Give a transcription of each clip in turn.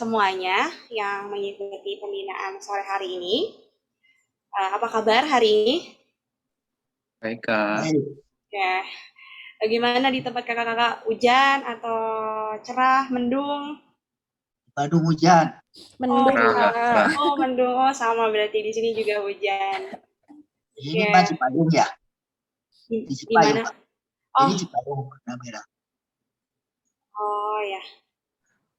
semuanya yang mengikuti pembinaan sore hari ini. Apa kabar hari ini? Baik, Kak. Ya, bagaimana di tempat kakak-kakak? Hujan atau cerah, mendung? Bandung hujan. Oh, Mendung, Cerah, Kak. cerah. oh mendung. Oh, sama berarti di sini juga hujan. Ini Oke, Mbak Cipadung ya? Di di Cipayung, mana? Pak. Oh, Ini Cipadung, warna merah. oh ya.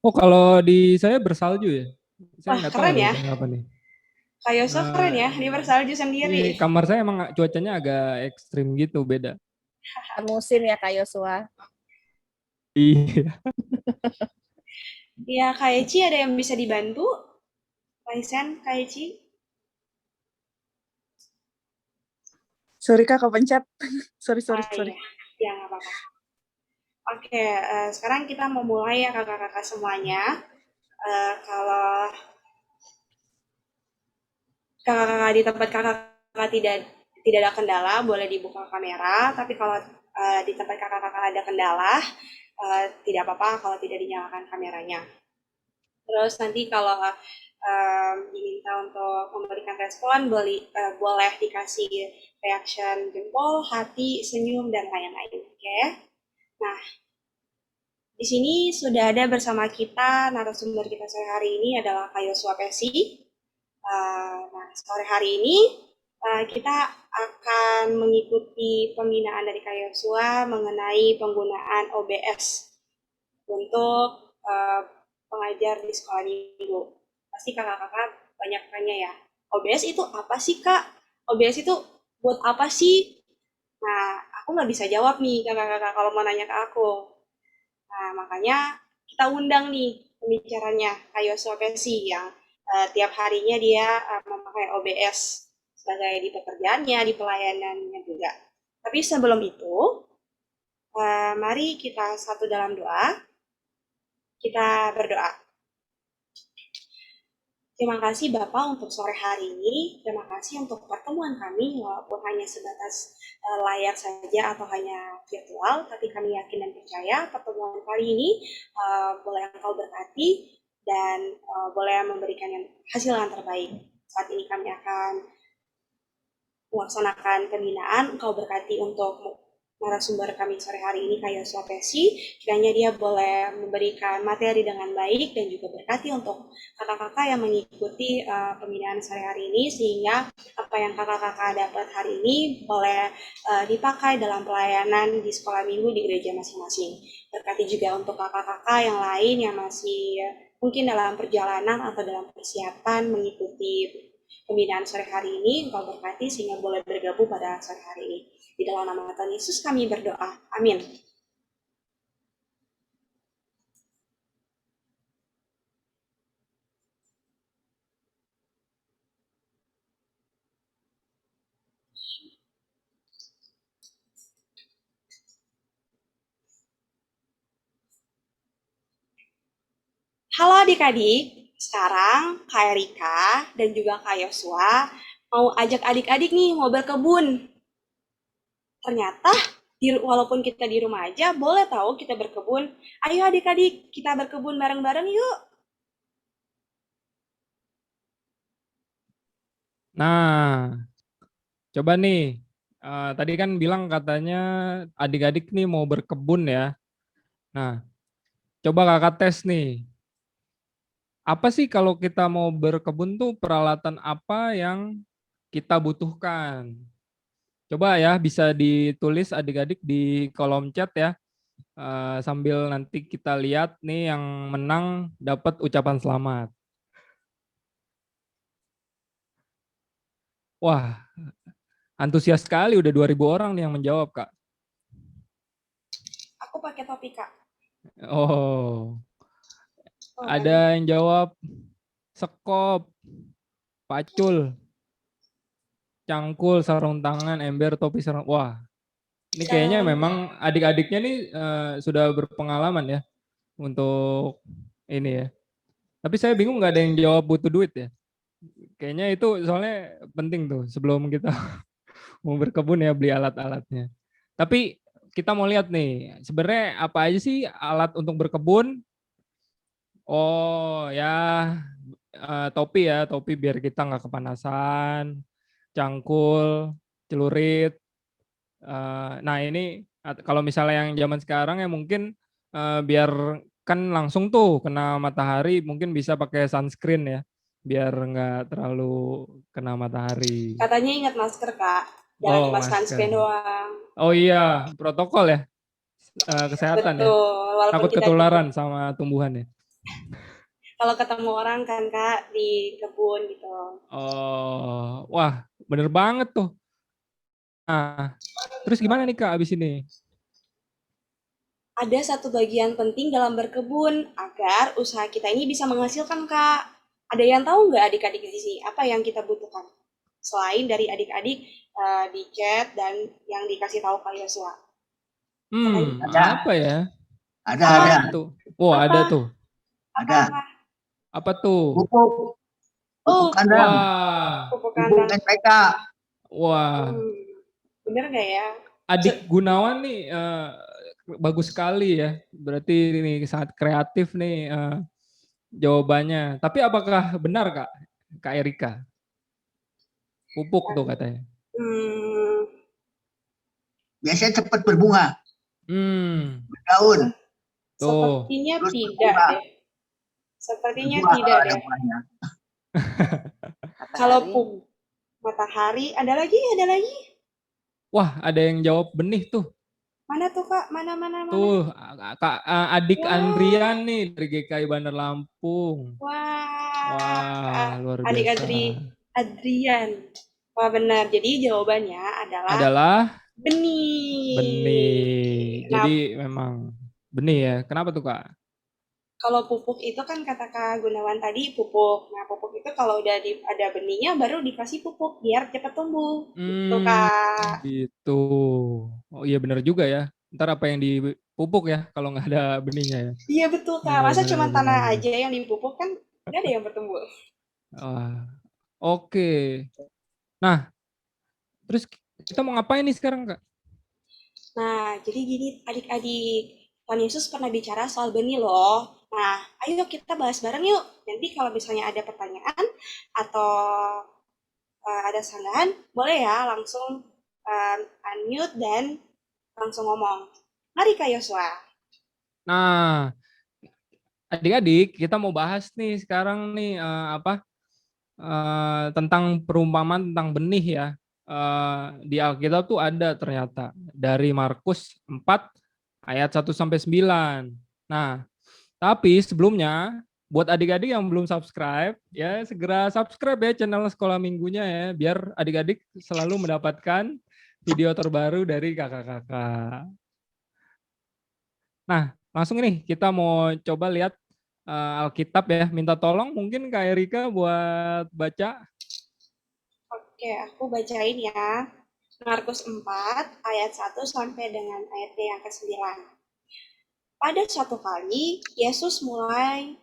Oh, kalau di saya bersalju ya. Saya Wah, nggak tahu keren nih ya. kenapa nih. Kak Yosef keren ya, di bersalju sendiri. Kamar saya emang cuacanya agak ekstrim gitu, beda. Musim ya, Kak Yosua. Iya. Ya, Kak Eci ada yang bisa dibantu? Paisen, Kak Eci? Sorry Kak, kepencet. sorry. Iya, ya nggak apa-apa. Oke, sekarang kita mau mulai ya kakak-kakak semuanya. Kalau kakak-kakak di tempat kakak-kakak tidak ada kendala, boleh dibuka kamera. Tapi kalau di tempat kakak-kakak ada kendala, tidak apa-apa kalau tidak dinyalakan kameranya. Terus nanti kalau diminta untuk memberikan respon, boleh dikasih reaction jempol, hati, senyum, dan lain-lain. Oke? Nah, di sini sudah ada bersama kita narasumber kita sore hari ini adalah Kak Yosua Pesi. Nah, sore hari ini kita akan mengikuti pembinaan dari Kak Yosua mengenai penggunaan OBS untuk pengajar di sekolah minggu. Pasti kakak-kakak banyak tanya ya, OBS itu apa sih Kak? OBS itu buat apa sih? Nah, aku nggak bisa jawab nih kakak-kakak kalau mau nanya ke aku. Nah, makanya kita undang nih pembicaranya, Kak Yosua Pesi, yang tiap harinya dia memakai OBS sebagai di pekerjaannya, di pelayanannya juga. Tapi sebelum itu, mari kita satu dalam doa, kita berdoa. Terima kasih Bapak untuk sore hari ini, terima kasih untuk pertemuan kami, walaupun hanya sebatas layar saja atau hanya virtual, tapi kami yakin dan percaya pertemuan kali ini boleh Engkau berkati dan boleh memberikan hasil yang terbaik. Saat ini kami akan melaksanakan pembinaan, Engkau berkati untuk narasumber kami sore hari ini, Kak Yosua Pesi, kiranya dia boleh memberikan materi dengan baik dan juga berkati untuk kakak-kakak yang mengikuti pembinaan sore hari ini, sehingga apa yang kakak-kakak dapat hari ini boleh dipakai dalam pelayanan di sekolah minggu di gereja masing-masing. Berkati juga untuk kakak-kakak yang lain yang masih mungkin dalam perjalanan atau dalam persiapan mengikuti pembinaan sore hari ini, Engkau berkati sehingga boleh bergabung pada sore hari ini. Di dalam nama Tuhan Yesus kami berdoa. Amin. Halo adik-adik, sekarang Kak Erika dan juga Kak Yosua mau ajak adik-adik nih mau berkebun. Ternyata walaupun kita di rumah aja boleh tahu kita berkebun. Ayo adik-adik kita berkebun bareng-bareng yuk. Nah, coba nih. Tadi kan bilang katanya adik-adik nih mau berkebun ya. Nah, coba kakak tes nih. Apa sih kalau kita mau berkebun tuh peralatan apa yang kita butuhkan? Coba ya bisa ditulis adik-adik di kolom chat ya. Sambil nanti kita lihat nih yang menang dapat ucapan selamat. Wah, antusias sekali udah 2.000 orang nih yang menjawab, Kak. Aku pakai topi Kak. Oh, ada yang jawab sekop, pacul, cangkul, sarung tangan, ember, topi, sarung. Wah, ini kayaknya memang adik-adiknya nih sudah berpengalaman ya untuk ini ya. Tapi saya bingung nggak ada yang jawab butuh duit ya. Kayaknya itu soalnya penting tuh sebelum kita mau berkebun ya beli alat-alatnya. Tapi kita mau lihat nih, sebenarnya apa aja sih alat untuk berkebun? Oh ya, topi ya, topi biar kita nggak kepanasan, cangkul, celurit. Nah ini kalau misalnya yang zaman sekarang ya mungkin biar kan langsung tuh kena matahari, mungkin bisa pakai sunscreen ya, biar nggak terlalu kena matahari. Katanya ingat masker, Kak. Jangan Oh cuma masker. sunscreen doang. Oh iya, protokol ya, kesehatan ya. Betul, walaupun Takut kita ketularan sama tumbuhan ya. kalau ketemu orang kan, Kak, di kebun gitu. Oh, wah, bener banget tuh. Nah, terus gimana nih Kak abis ini? Ada satu bagian penting dalam berkebun agar usaha kita ini bisa menghasilkan, Kak. Ada yang tahu nggak adik-adik di sini apa yang kita butuhkan? Selain dari adik-adik di chat dan yang dikasih tahu Kak Yosua. Katanya Ada, Apa ya? ada, apa? ada, Tuh. Oh, Apa? ada tuh. Apa? ada. Apa? Apa tuh? Pupuk, pupuk Oh, kandang, Wah, pupuk pupuk kandang. NPK. wah. Hmm, bener nggak ya? Adik Gunawan nih bagus sekali ya. Berarti ini sangat kreatif nih jawabannya. Tapi apakah benar Kak? Kak Erika? Pupuk tuh katanya. Hmm, Biasanya cepat berbunga, Hmm, daun, tuh. sepertinya terus tidak berbuah, deh. Sepertinya berbuah kalau tidak ada deh. buahnya. Kalau Matahari. matahari, ada lagi, ada lagi. Wah, ada yang jawab benih tuh. Mana tuh Kak? Mana, mana, mana? Tuh, Kak, adik Wah, Andrian nih dari GKI Bandar Lampung. wah, Wah, luar adik biasa. Adrian. Wah benar. Jadi jawabannya adalah Adalah benih. benih. Nah, Jadi memang benih ya. Kenapa tuh, Kak? kalau pupuk itu kan kata Kak Gunawan tadi pupuk. Nah, pupuk itu kalau udah ada benihnya baru dikasih pupuk biar cepat tumbuh. Gitu Hmm, Kak. gitu. Oh iya benar juga ya. Ntar apa yang dipupuk ya kalau nggak ada benihnya ya. Iya betul Kak. Benar, Masa benar, cuma benar, tanah benar. aja yang dipupuk kan nggak ada yang bertumbuh. Wah, oke. Nah, terus kita mau ngapain nih sekarang, Kak? Nah, jadi gini adik-adik, Tuhan Yesus pernah bicara soal benih loh. Nah, ayo kita bahas bareng yuk. Nanti kalau misalnya ada pertanyaan atau ada sanggahan, boleh ya langsung unmute dan langsung ngomong. Mari Kak Yosua. Nah, adik-adik, kita mau bahas nih sekarang nih apa tentang perumpamaan tentang benih ya. Di Alkitab tuh ada ternyata dari Markus 4 ayat 1-9. Nah, tapi sebelumnya buat adik-adik yang belum subscribe ya segera subscribe ya channel Sekolah Minggunya ya biar adik-adik selalu mendapatkan video terbaru dari kakak-kakak. Nah, langsung nih kita mau coba lihat Alkitab ya. Minta tolong mungkin Kak Erika buat baca. Oke, aku bacain ya. Markus 4 ayat 1 sampai dengan ayat yang ke-9. Pada suatu kali, Yesus mulai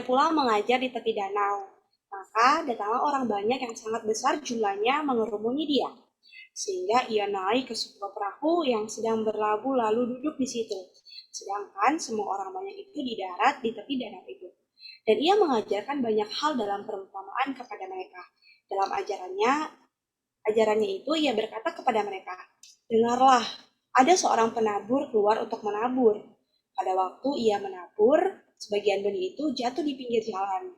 pula mengajar di tepi danau. Maka datanglah orang banyak yang sangat besar jumlahnya mengerumuni dia, sehingga ia naik ke sebuah perahu yang sedang berlabuh lalu duduk di situ. Sedangkan semua orang banyak itu di darat di tepi danau itu. Dan ia mengajarkan banyak hal dalam perumpamaan kepada mereka. Dalam ajarannya itu ia berkata kepada mereka, dengarlah, ada seorang penabur keluar untuk menabur. Pada waktu ia menabur, sebagian benih itu jatuh di pinggir jalan.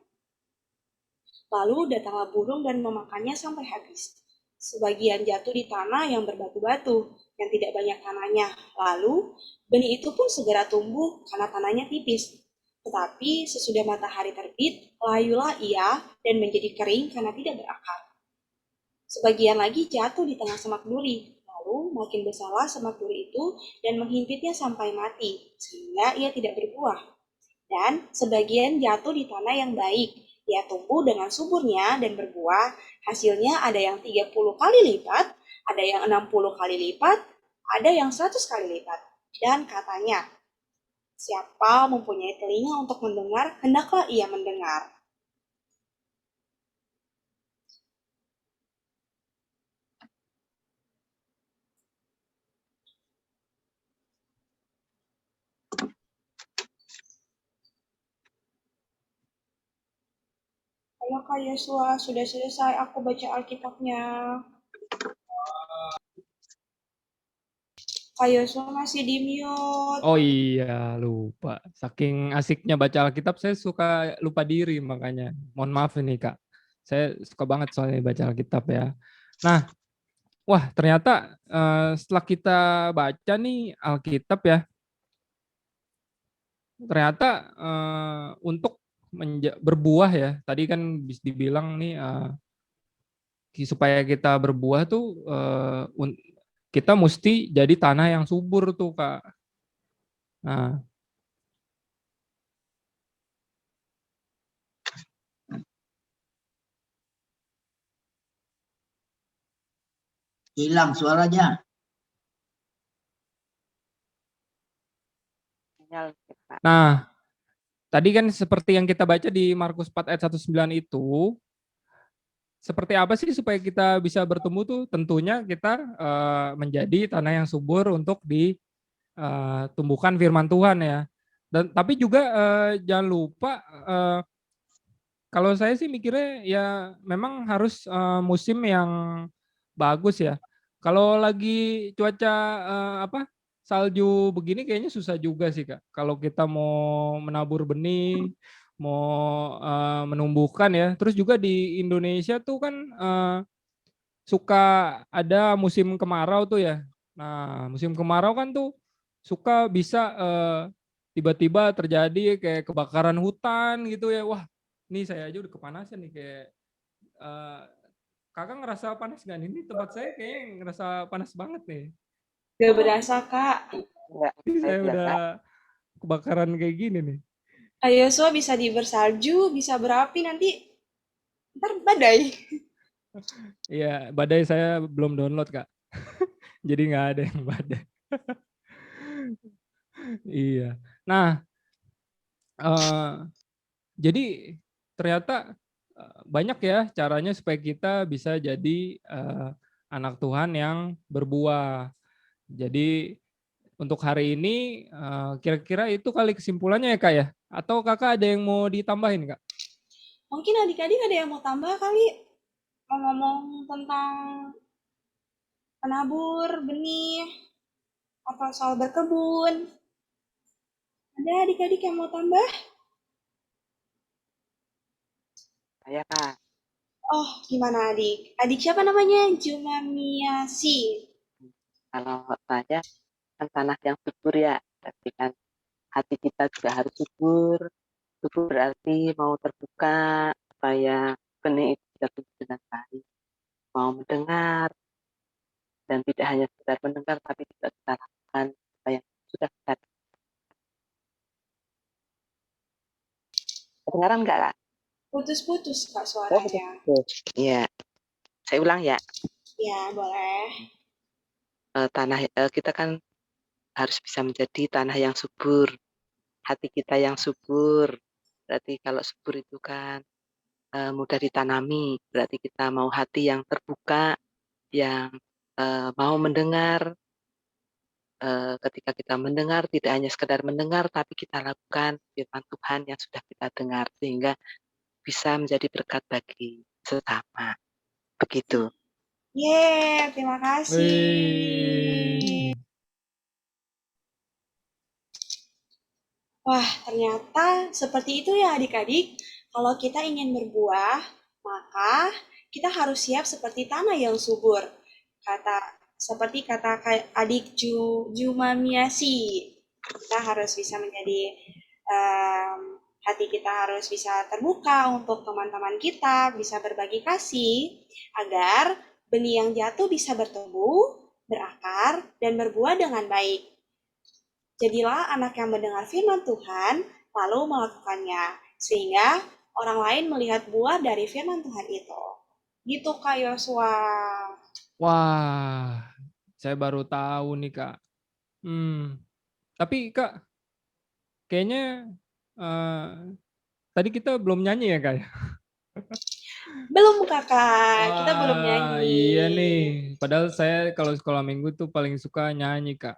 Lalu datanglah burung dan memakannya sampai habis. Sebagian jatuh di tanah yang berbatu-batu, yang tidak banyak tanahnya. Lalu benih itu pun segera tumbuh karena tanahnya tipis. Tetapi sesudah matahari terbit, layulah ia dan menjadi kering karena tidak berakar. Sebagian lagi jatuh di tengah semak duri, lalu makin besarlah semak duri itu dan menghimpitnya sampai mati, sehingga ia tidak berbuah. Dan sebagian jatuh di tanah yang baik, ia tumbuh dengan suburnya dan berbuah, hasilnya ada yang 30 kali lipat, ada yang 60 kali lipat, ada yang 100 kali lipat. Dan katanya, siapa mempunyai telinga untuk mendengar, hendaklah ia mendengar. Halo Kak Yosua, sudah selesai aku baca Alkitabnya. Kak Yosua masih di mute. Oh iya, lupa. Saking asiknya baca Alkitab, saya suka lupa diri makanya. Mohon maaf ini Kak. Saya suka banget soalnya baca Alkitab ya. Nah, wah ternyata setelah kita baca nih Alkitab ya, ternyata untuk berbuah ya. Tadi kan dibilang nih supaya kita berbuah tuh kita mesti jadi tanah yang subur tuh Kak. Nah, Hilang suaranya. nah, tadi kan seperti yang kita baca di Markus 4 ayat 19 itu, seperti apa sih supaya kita bisa bertumbuh tuh? Tentunya kita menjadi tanah yang subur untuk ditumbuhkan firman Tuhan ya. Dan tapi juga jangan lupa kalau saya sih mikirnya ya memang harus musim yang bagus ya. Kalau lagi cuaca apa salju begini kayaknya susah juga sih Kak. Kalau kita mau menabur benih, mau menumbuhkan ya. Terus juga di Indonesia tuh kan suka ada musim kemarau tuh ya. Nah, musim kemarau kan tuh suka bisa tiba-tiba terjadi kayak kebakaran hutan gitu ya. Wah, ini saya aja udah kepanasan nih kayak eh, kakak ngerasa panas nggak nih? Ini tempat saya kayaknya ngerasa panas banget nih. Gak berasa Kak. Ini saya udah kebakaran kayak gini nih. Kak Yosua bisa di bersalju, bisa berapi nanti ntar badai. Iya, badai saya belum download Kak. Jadi nggak ada yang badai. Iya. Nah, jadi ternyata banyak ya caranya supaya kita bisa jadi anak Tuhan yang berbuah. Jadi untuk hari ini kira-kira itu kali kesimpulannya ya Kak ya? Atau Kakak ada yang mau ditambahin Kak? Mungkin adik-adik ada yang mau tambah kali? Mau ngomong tentang penabur, benih, atau soal berkebun. Ada adik-adik yang mau tambah? Saya Kak, Oh, gimana adik? Adik siapa namanya? Jumamiasi. kalau saya kan tanah yang subur ya, tapi kan hati kita juga harus subur. Subur berarti mau terbuka supaya benih itu bisa tumbuh dengan baik. Mau mendengar dan tidak hanya sekedar mendengar, tapi juga kita lakukan apa yang sudah kita. Kedengaran nggak Kak? Putus-putus Kak Oh, suaranya. iya. Saya ulang ya. Ya, boleh. Tanah kita kan harus bisa menjadi tanah yang subur, hati kita yang subur. Berarti kalau subur itu kan mudah ditanami, berarti kita mau hati yang terbuka, yang mau mendengar. Ketika kita mendengar, tidak hanya sekedar mendengar, tapi kita lakukan firman Tuhan yang sudah kita dengar, sehingga bisa menjadi berkat bagi sesama. Begitu. Yeay, terima kasih. Wih. Wah, ternyata seperti itu ya adik-adik. Kalau kita ingin berbuah, maka kita harus siap seperti tanah yang subur. Seperti kata adik Jumamiasi, kita harus bisa menjadi em, hati kita harus bisa terbuka untuk teman-teman kita, bisa berbagi kasih, agar benih yang jatuh bisa bertumbuh, berakar, dan berbuah dengan baik. Jadilah anak yang mendengar firman Tuhan, lalu melakukannya, sehingga orang lain melihat buah dari firman Tuhan itu. Gitu Kak Yosua. Wah, saya baru tahu nih Kak. Tapi Kak, kayaknya tadi kita belum nyanyi ya Kak? Belum kakak, kita belum Wah, nyanyi. iya nih. Padahal saya kalau sekolah minggu tuh paling suka nyanyi Kak.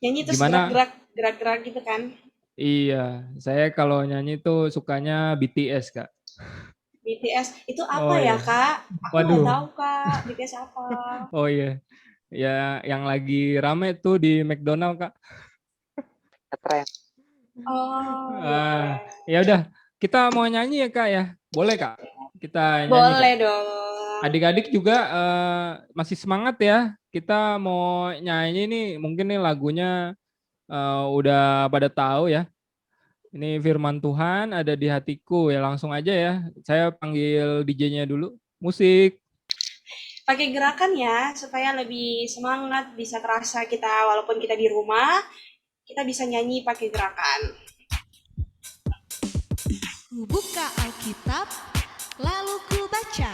Nyanyi terus Gimana? gerak-gerak gitu kan. Iya, saya kalau nyanyi tuh sukanya BTS Kak. BTS itu apa Oh ya, ya. Kak? Aku nggak Waduh. tahu, Kak. BTS apa? Oh iya. Ya yang lagi rame tuh di McDonald, Kak. Keren. Oh, Ah, BTS. ya udah, kita mau nyanyi ya, Kak ya? Boleh, Kak? Kita nyanyi, Kak. Boleh dong. Adik-adik juga masih semangat ya. Kita mau nyanyi nih, mungkin nih lagunya udah pada tahu ya. Ini firman Tuhan ada di hatiku ya, langsung aja ya. Saya panggil DJ-nya dulu. Musik. Pakai gerakan ya, supaya lebih semangat, bisa terasa kita walaupun kita di rumah, kita bisa nyanyi pakai gerakan. Ku buka Alkitab, lalu ku baca.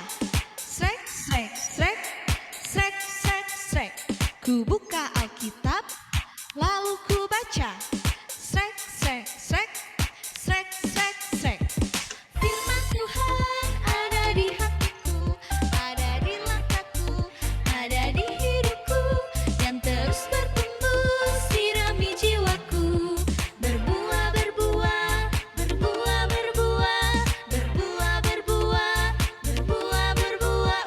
Srek, srek, srek, srek, srek, srek. Ku buka Alkitab, lalu ku baca. Srek, srek, srek, srek, srek, srek. Firman Tuhan ada di hatiku, ada di langkahku, ada di hidupku, dan terus bertumbuh sirami jiwaku. Berbuah, berbuah, berbuah, berbuah, berbuah, berbuah, berbuah, berbuah.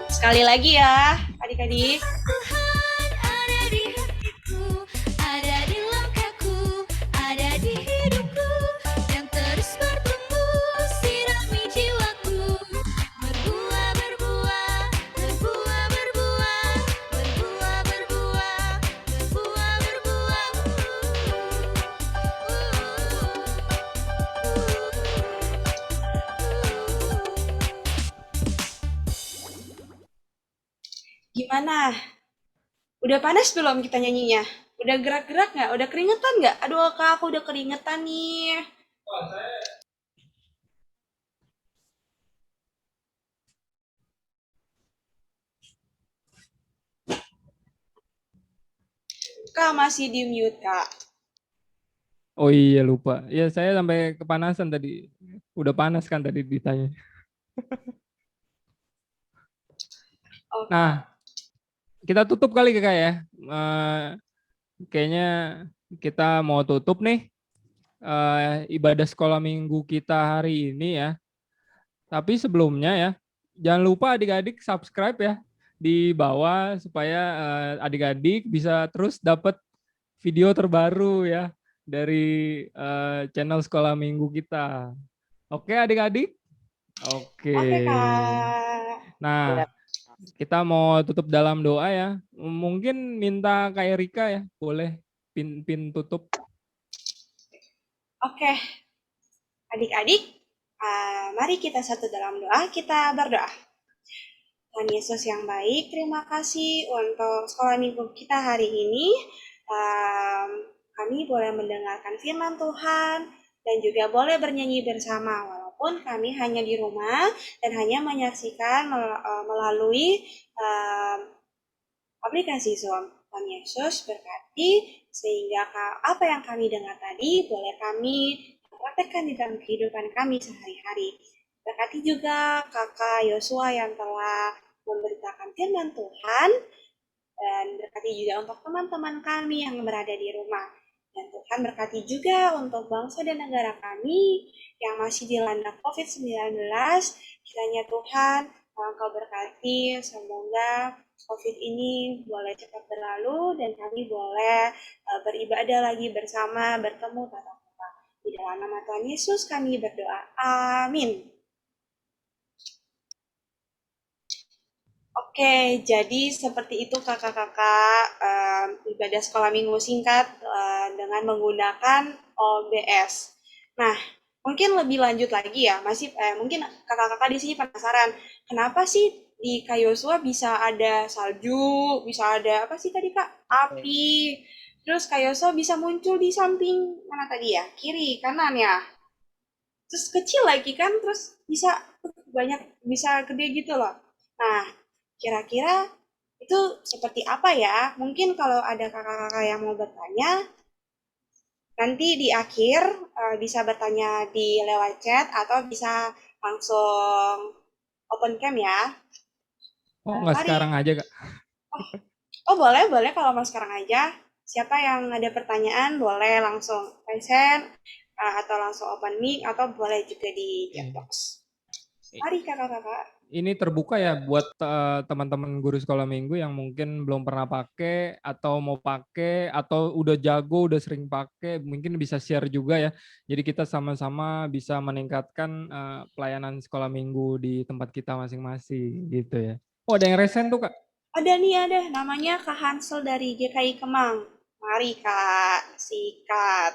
Sekali lagi ya, adik-adik. Tuhan ada di hatiku, ada di langkahku, ada di hidupku, dan terus bertumbuh sirami jiwaku. Berbuah, berbuah, berbuah, berbuah, berbuah, berbuah, berbuah, berbuah. Gimana? Udah panas belum kita nyanyinya? Udah gerak-gerak nggak? Udah keringetan nggak? Aduh, Kak, aku udah keringetan nih. Kak, masih di mute, Kak. Oh iya lupa. Ya saya sampai kepanasan tadi. Udah panas kan tadi ditanya. Oh, Nah, kita tutup kali Kak ya. Kayaknya kita mau tutup nih ibadah sekolah minggu kita hari ini ya. Tapi sebelumnya ya, jangan lupa adik-adik subscribe ya di bawah supaya adik-adik bisa terus dapat video terbaru ya dari channel sekolah minggu kita. Oke adik-adik? Oke. oke, Kak. Nah, kita mau tutup dalam doa ya. Mungkin minta Kak Erika ya, boleh pin tutup. Oke, adik-adik, mari kita satu dalam doa, kita berdoa. Tuhan Yesus yang baik, terima kasih untuk sekolah minggu kita hari ini. Kami boleh mendengarkan firman Tuhan dan juga boleh bernyanyi bersama walaupun kami hanya di rumah dan hanya menyaksikan melalui aplikasi Zoom. Tuhan Yesus berkati sehingga apa yang kami dengar tadi boleh kami praktekkan di dalam kehidupan kami sehari-hari. Berkati juga kakak Yosua yang telah memberitakan firman Tuhan dan berkati juga untuk teman-teman kami yang berada di rumah. Dan Tuhan berkati juga untuk bangsa dan negara kami yang masih dilanda COVID-19. Kiranya Tuhan Engkau berkati, semoga COVID ini boleh cepat berlalu dan kami boleh beribadah lagi bersama, bertemu tatap muka. Di dalam nama Tuhan Yesus kami berdoa. Amin. Oke, jadi seperti itu kakak-kakak ibadah sekolah minggu singkat dengan menggunakan OBS. Nah, mungkin lebih lanjut lagi ya, mungkin kakak-kakak di sini penasaran, kenapa sih di Kak Yosua bisa ada salju, bisa ada apa sih tadi Kak? Api. Terus Kak Yosua bisa muncul di samping mana tadi ya? Kiri, kanan ya. Terus kecil lagi kan, terus bisa gede gitu loh. Nah, kira-kira itu seperti apa ya? Mungkin kalau ada kakak-kakak yang mau bertanya, nanti di akhir bisa bertanya di lewat chat atau bisa langsung open cam ya. Oh, nggak sekarang aja, Kak. Oh boleh kalau mau sekarang aja. Siapa yang ada pertanyaan boleh langsung raise hand, atau langsung open mic, atau boleh juga di chat box. Mari kakak-kakak. Ini terbuka ya buat teman-teman guru sekolah minggu yang mungkin belum pernah pakai atau mau pakai atau udah jago, udah sering pakai, mungkin bisa share juga ya. Jadi kita sama-sama bisa meningkatkan pelayanan sekolah minggu di tempat kita masing-masing gitu ya. Oh, ada yang resen tuh, Kak. Ada nih, ada. Namanya Kak Hansel dari GKI Kemang. Mari Kak, sikat.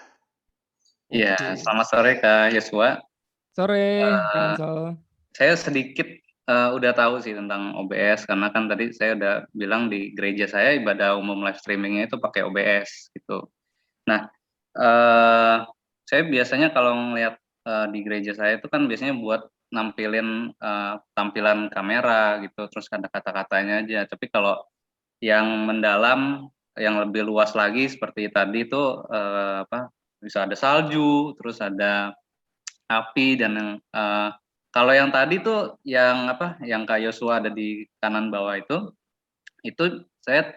Iya, Oke. selamat sore Kak Yosua. Sore, Kak Hansel. Saya sedikit udah tahu sih tentang OBS karena kan tadi saya udah bilang di gereja saya ibadah umum live streamingnya itu pakai OBS gitu. Nah, saya biasanya kalau ngeliat di gereja saya itu kan biasanya buat nampilin tampilan kamera gitu, terus ada kata-katanya aja. Tapi kalau yang mendalam, yang lebih luas lagi seperti tadi itu bisa ada salju, terus ada api dan yang kalau yang tadi tuh yang yang Kak Yosua ada di kanan bawah itu saya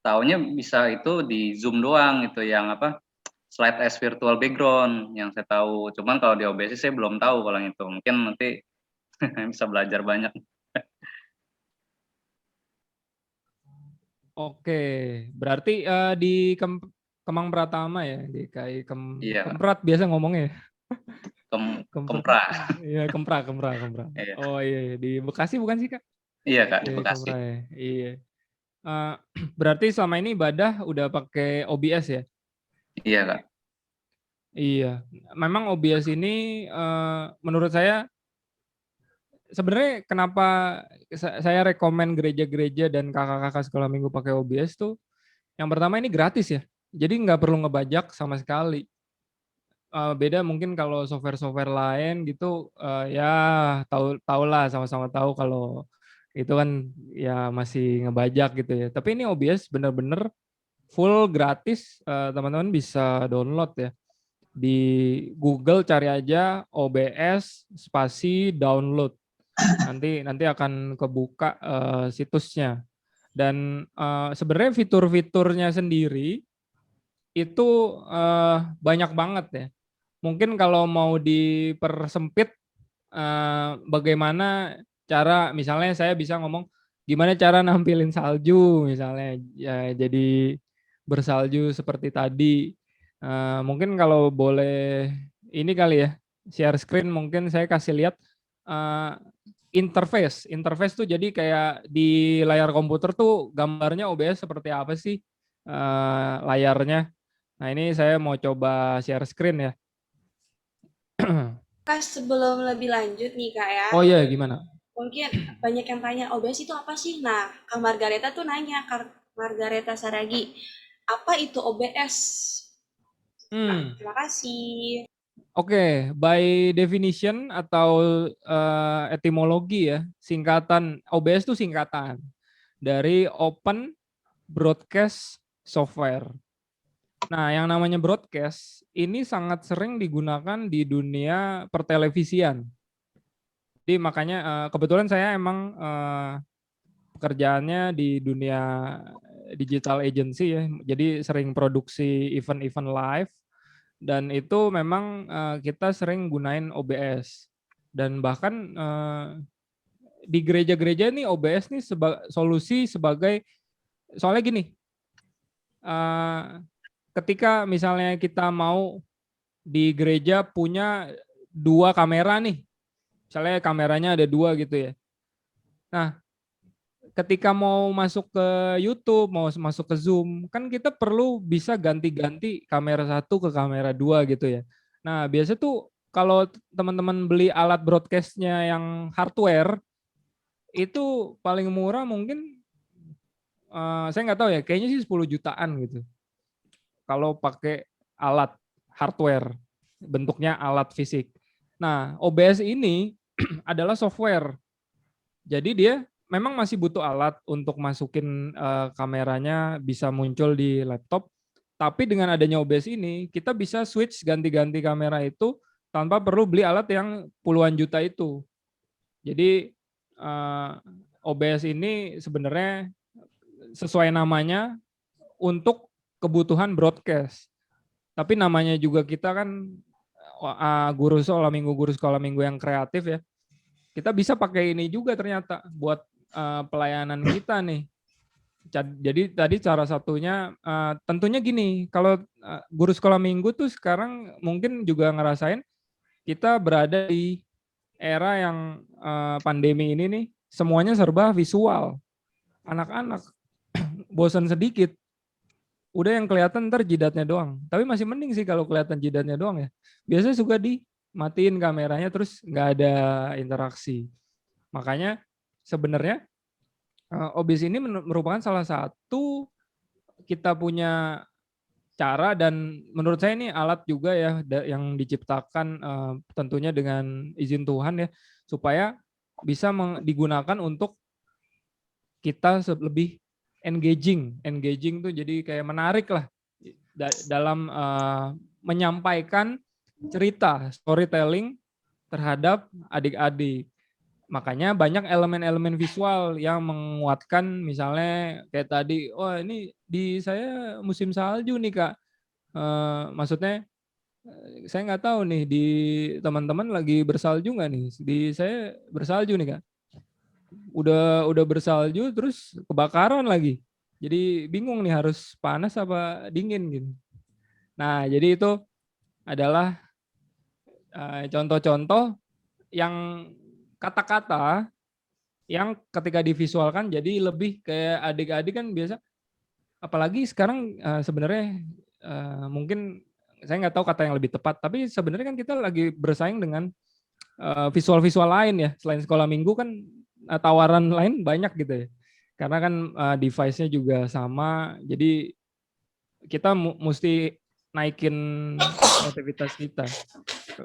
taunya bisa itu di Zoom doang itu yang slide as virtual background yang saya tahu. Cuman kalau di OBS saya belum tahu kalau itu. Mungkin nanti bisa belajar banyak. Oke, berarti di Kemang Pratama ya, GKI Iya. Kemprat biasa ngomongnya. Kempra. Iya, Kempra. Iya. Oh iya, di Bekasi bukan sih Kak? Iya Kak, di Iya, Bekasi. Kempra ya. Iya. Berarti selama ini ibadah udah pakai OBS ya? Iya Kak. Iya. Memang OBS ini menurut saya sebenarnya kenapa saya rekomen gereja-gereja dan kakak-kakak sekolah minggu pakai OBS tuh, yang pertama ini gratis ya. Jadi nggak perlu ngebajak sama sekali. Beda mungkin kalau software-software lain gitu, ya tahulah sama-sama tahu kalau itu kan ya masih ngebajak gitu ya. Tapi ini OBS bener-bener full gratis, teman-teman bisa download ya. Di Google cari aja OBS spasi download. Nanti akan kebuka situsnya. Dan sebenarnya fitur-fiturnya sendiri itu banyak banget ya. Mungkin kalau mau dipersempit bagaimana cara, misalnya saya bisa ngomong gimana cara nampilin salju misalnya ya, jadi bersalju seperti tadi. Mungkin kalau boleh ini kali ya, share screen, mungkin saya kasih lihat interface tuh, jadi kayak di layar komputer tuh gambarnya OBS seperti apa sih layarnya. Nah, ini saya mau coba share screen ya. Kak, sebelum lebih lanjut nih Kak ya. Oh iya, gimana? Mungkin banyak yang tanya, OBS itu apa sih? Nah, Kak Margareta tuh nanya, Kak Margareta Saragi, apa itu OBS? Nah, terima kasih. Oke, by definition atau etimologi ya, singkatan OBS itu singkatan dari Open Broadcast Software. Nah, yang namanya broadcast ini sangat sering digunakan di dunia pertelevisian. Jadi makanya kebetulan saya emang pekerjaannya di dunia digital agency ya, jadi sering produksi event-event live, dan itu memang kita sering gunain OBS. Dan bahkan di gereja-gereja nih OBS nih solusi sebagai, soalnya gini, ketika misalnya kita mau di gereja punya 2 kamera nih, misalnya kameranya ada 2 gitu ya. Nah, ketika mau masuk ke YouTube, mau masuk ke Zoom, kan kita perlu bisa ganti-ganti kamera 1 ke kamera 2 gitu ya. Nah, biasa tuh kalau teman-teman beli alat broadcast-nya yang hardware, itu paling murah mungkin, saya nggak tahu ya, kayaknya sih 10 jutaan gitu. Kalau pakai alat hardware, bentuknya alat fisik. Nah, OBS ini adalah software. Jadi dia memang masih butuh alat untuk masukin kameranya bisa muncul di laptop, tapi dengan adanya OBS ini kita bisa switch ganti-ganti kamera itu tanpa perlu beli alat yang puluhan juta itu. Jadi OBS ini sebenarnya sesuai namanya untuk kebutuhan broadcast. Tapi namanya juga kita kan guru sekolah minggu yang kreatif ya. Kita bisa pakai ini juga ternyata buat pelayanan kita nih. Jadi tadi cara satunya tentunya gini, kalau guru sekolah minggu tuh sekarang mungkin juga ngerasain kita berada di era yang pandemi ini nih, semuanya serba visual. Anak-anak bosan sedikit. Udah yang kelihatan ntar jidatnya doang. Tapi masih mending sih kalau kelihatan jidatnya doang ya. Biasanya suka dimatiin kameranya terus nggak ada interaksi. Makanya sebenarnya OBS ini merupakan salah satu kita punya cara, dan menurut saya ini alat juga ya yang diciptakan tentunya dengan izin Tuhan ya, supaya bisa digunakan untuk kita lebih engaging tuh jadi kayak menarik lah dalam menyampaikan cerita storytelling terhadap adik-adik. Makanya banyak elemen-elemen visual yang menguatkan, misalnya kayak tadi, oh ini di saya musim salju nih Kak. Maksudnya saya nggak tahu nih di teman-teman lagi bersalju nggak nih? Di saya bersalju nih Kak. Udah bersalju terus kebakaran lagi. Jadi bingung nih harus panas apa dingin gitu. Nah, jadi itu adalah contoh-contoh yang kata-kata yang ketika divisualkan jadi lebih kayak adik-adik kan biasa, apalagi sekarang sebenarnya mungkin saya nggak tahu kata yang lebih tepat, tapi sebenarnya kan kita lagi bersaing dengan visual-visual lain ya, selain sekolah minggu kan tawaran lain banyak gitu ya, karena kan device-nya juga sama, jadi kita mesti naikin kreativitas kita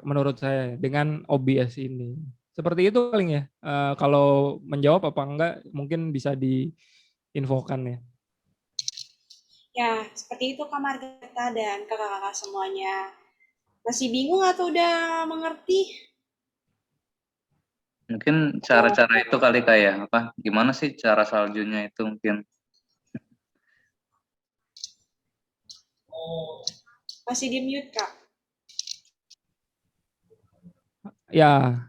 menurut saya dengan OBS ini. Seperti itu paling ya. Kalau menjawab apa enggak mungkin bisa diinfokan ya. Ya, seperti itu Kak Margareta dan kakak-kakak semuanya. Masih bingung atau udah mengerti? Mungkin cara-cara itu kali kayak apa? Gimana sih cara saljunya itu mungkin? Masih di mute Kak. Ya,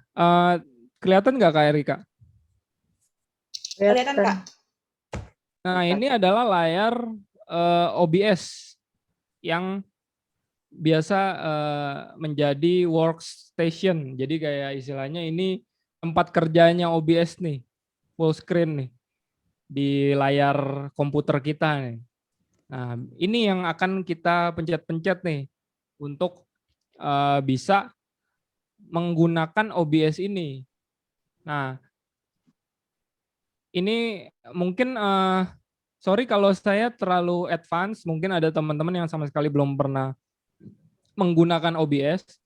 kelihatan nggak Kak Erika? Kelihatan Kak? Nah, ini adalah layar OBS yang biasa menjadi workstation. Jadi kayak istilahnya ini tempat kerjanya OBS nih, full screen nih di layar komputer kita nih. Nah, ini yang akan kita pencet-pencet nih untuk bisa menggunakan OBS ini. Nah, ini mungkin sorry kalau saya terlalu advance, mungkin ada teman-teman yang sama sekali belum pernah menggunakan OBS.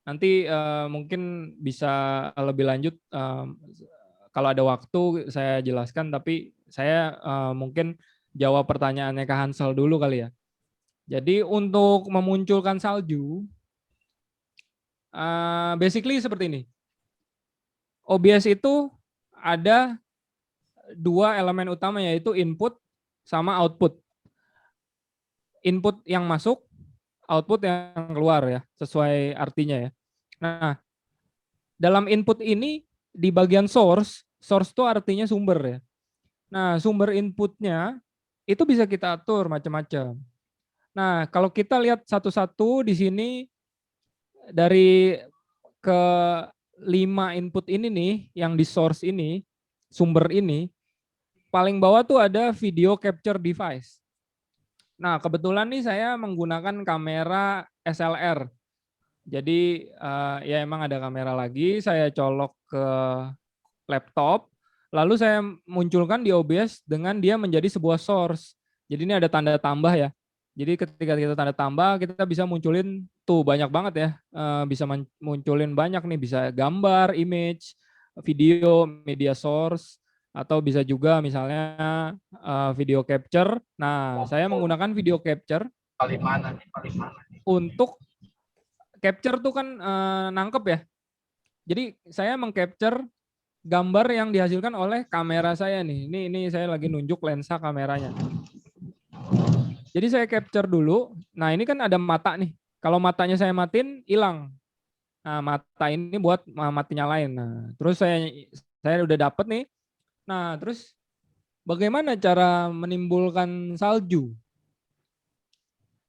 Nanti mungkin bisa lebih lanjut kalau ada waktu saya jelaskan, tapi saya mungkin jawab pertanyaannya Kak Hansel dulu kali ya. Jadi untuk memunculkan salju, basically seperti ini. OBS itu ada dua elemen utama, yaitu input sama output. Input yang masuk, output yang keluar ya, sesuai artinya ya. Nah, dalam input ini di bagian source itu artinya sumber ya. Nah, sumber inputnya itu bisa kita atur macam-macam. Nah, kalau kita lihat satu-satu di sini dari ke 5 input ini nih, yang di source ini, sumber ini, paling bawah tuh ada video capture device. Nah, kebetulan nih saya menggunakan kamera SLR. Jadi ya emang ada kamera lagi, saya colok ke laptop, lalu saya munculkan di OBS dengan dia menjadi sebuah source. Jadi ini ada tanda tambah ya. Jadi ketika kita tanda tambah, kita bisa munculin tuh banyak banget ya. Bisa munculin banyak nih, bisa gambar, image, video, media source, atau bisa juga misalnya video capture. Nah, saya menggunakan video capture. Untuk capture tuh kan nangkep ya. Jadi saya mengcapture gambar yang dihasilkan oleh kamera saya nih. Ini saya lagi nunjuk lensa kameranya. Jadi saya capture dulu. Nah, ini kan ada mata nih. Kalau matanya saya matiin, hilang. Nah, mata ini buat mati nyalain. Nah, terus saya udah dapet nih. Nah, terus bagaimana cara menimbulkan salju?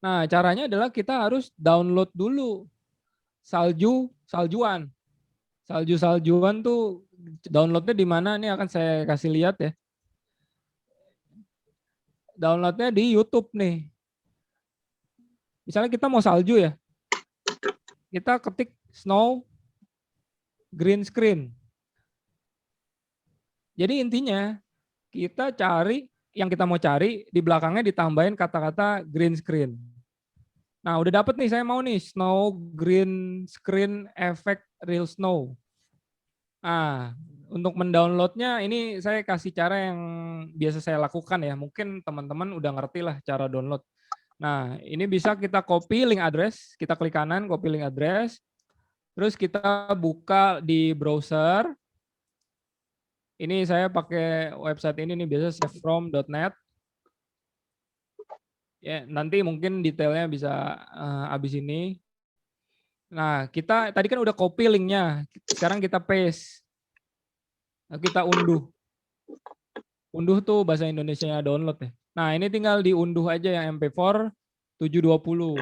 Nah, caranya adalah kita harus download dulu saljuan. Saljuan tuh downloadnya di mana? Nih akan saya kasih lihat ya. Downloadnya di YouTube nih. Misalnya kita mau salju ya. Kita ketik snow green screen. Jadi intinya kita cari yang kita mau cari, di belakangnya ditambahin kata-kata green screen. Nah, udah dapet nih, saya mau nih snow green screen effect real snow. Nah, untuk mendownloadnya ini saya kasih cara yang biasa saya lakukan ya. Mungkin teman-teman udah ngerti lah cara download. Nah, ini bisa kita copy link address, kita klik kanan, copy link address, terus kita buka di browser. Ini saya pakai website ini nih, biasa savefrom.net. Ya, nanti mungkin detailnya bisa habis ini. Nah, kita tadi kan udah copy linknya, sekarang kita paste. Nah, kita unduh. Unduh tuh bahasa Indonesianya download ya. Nah, ini tinggal diunduh aja yang MP4 720.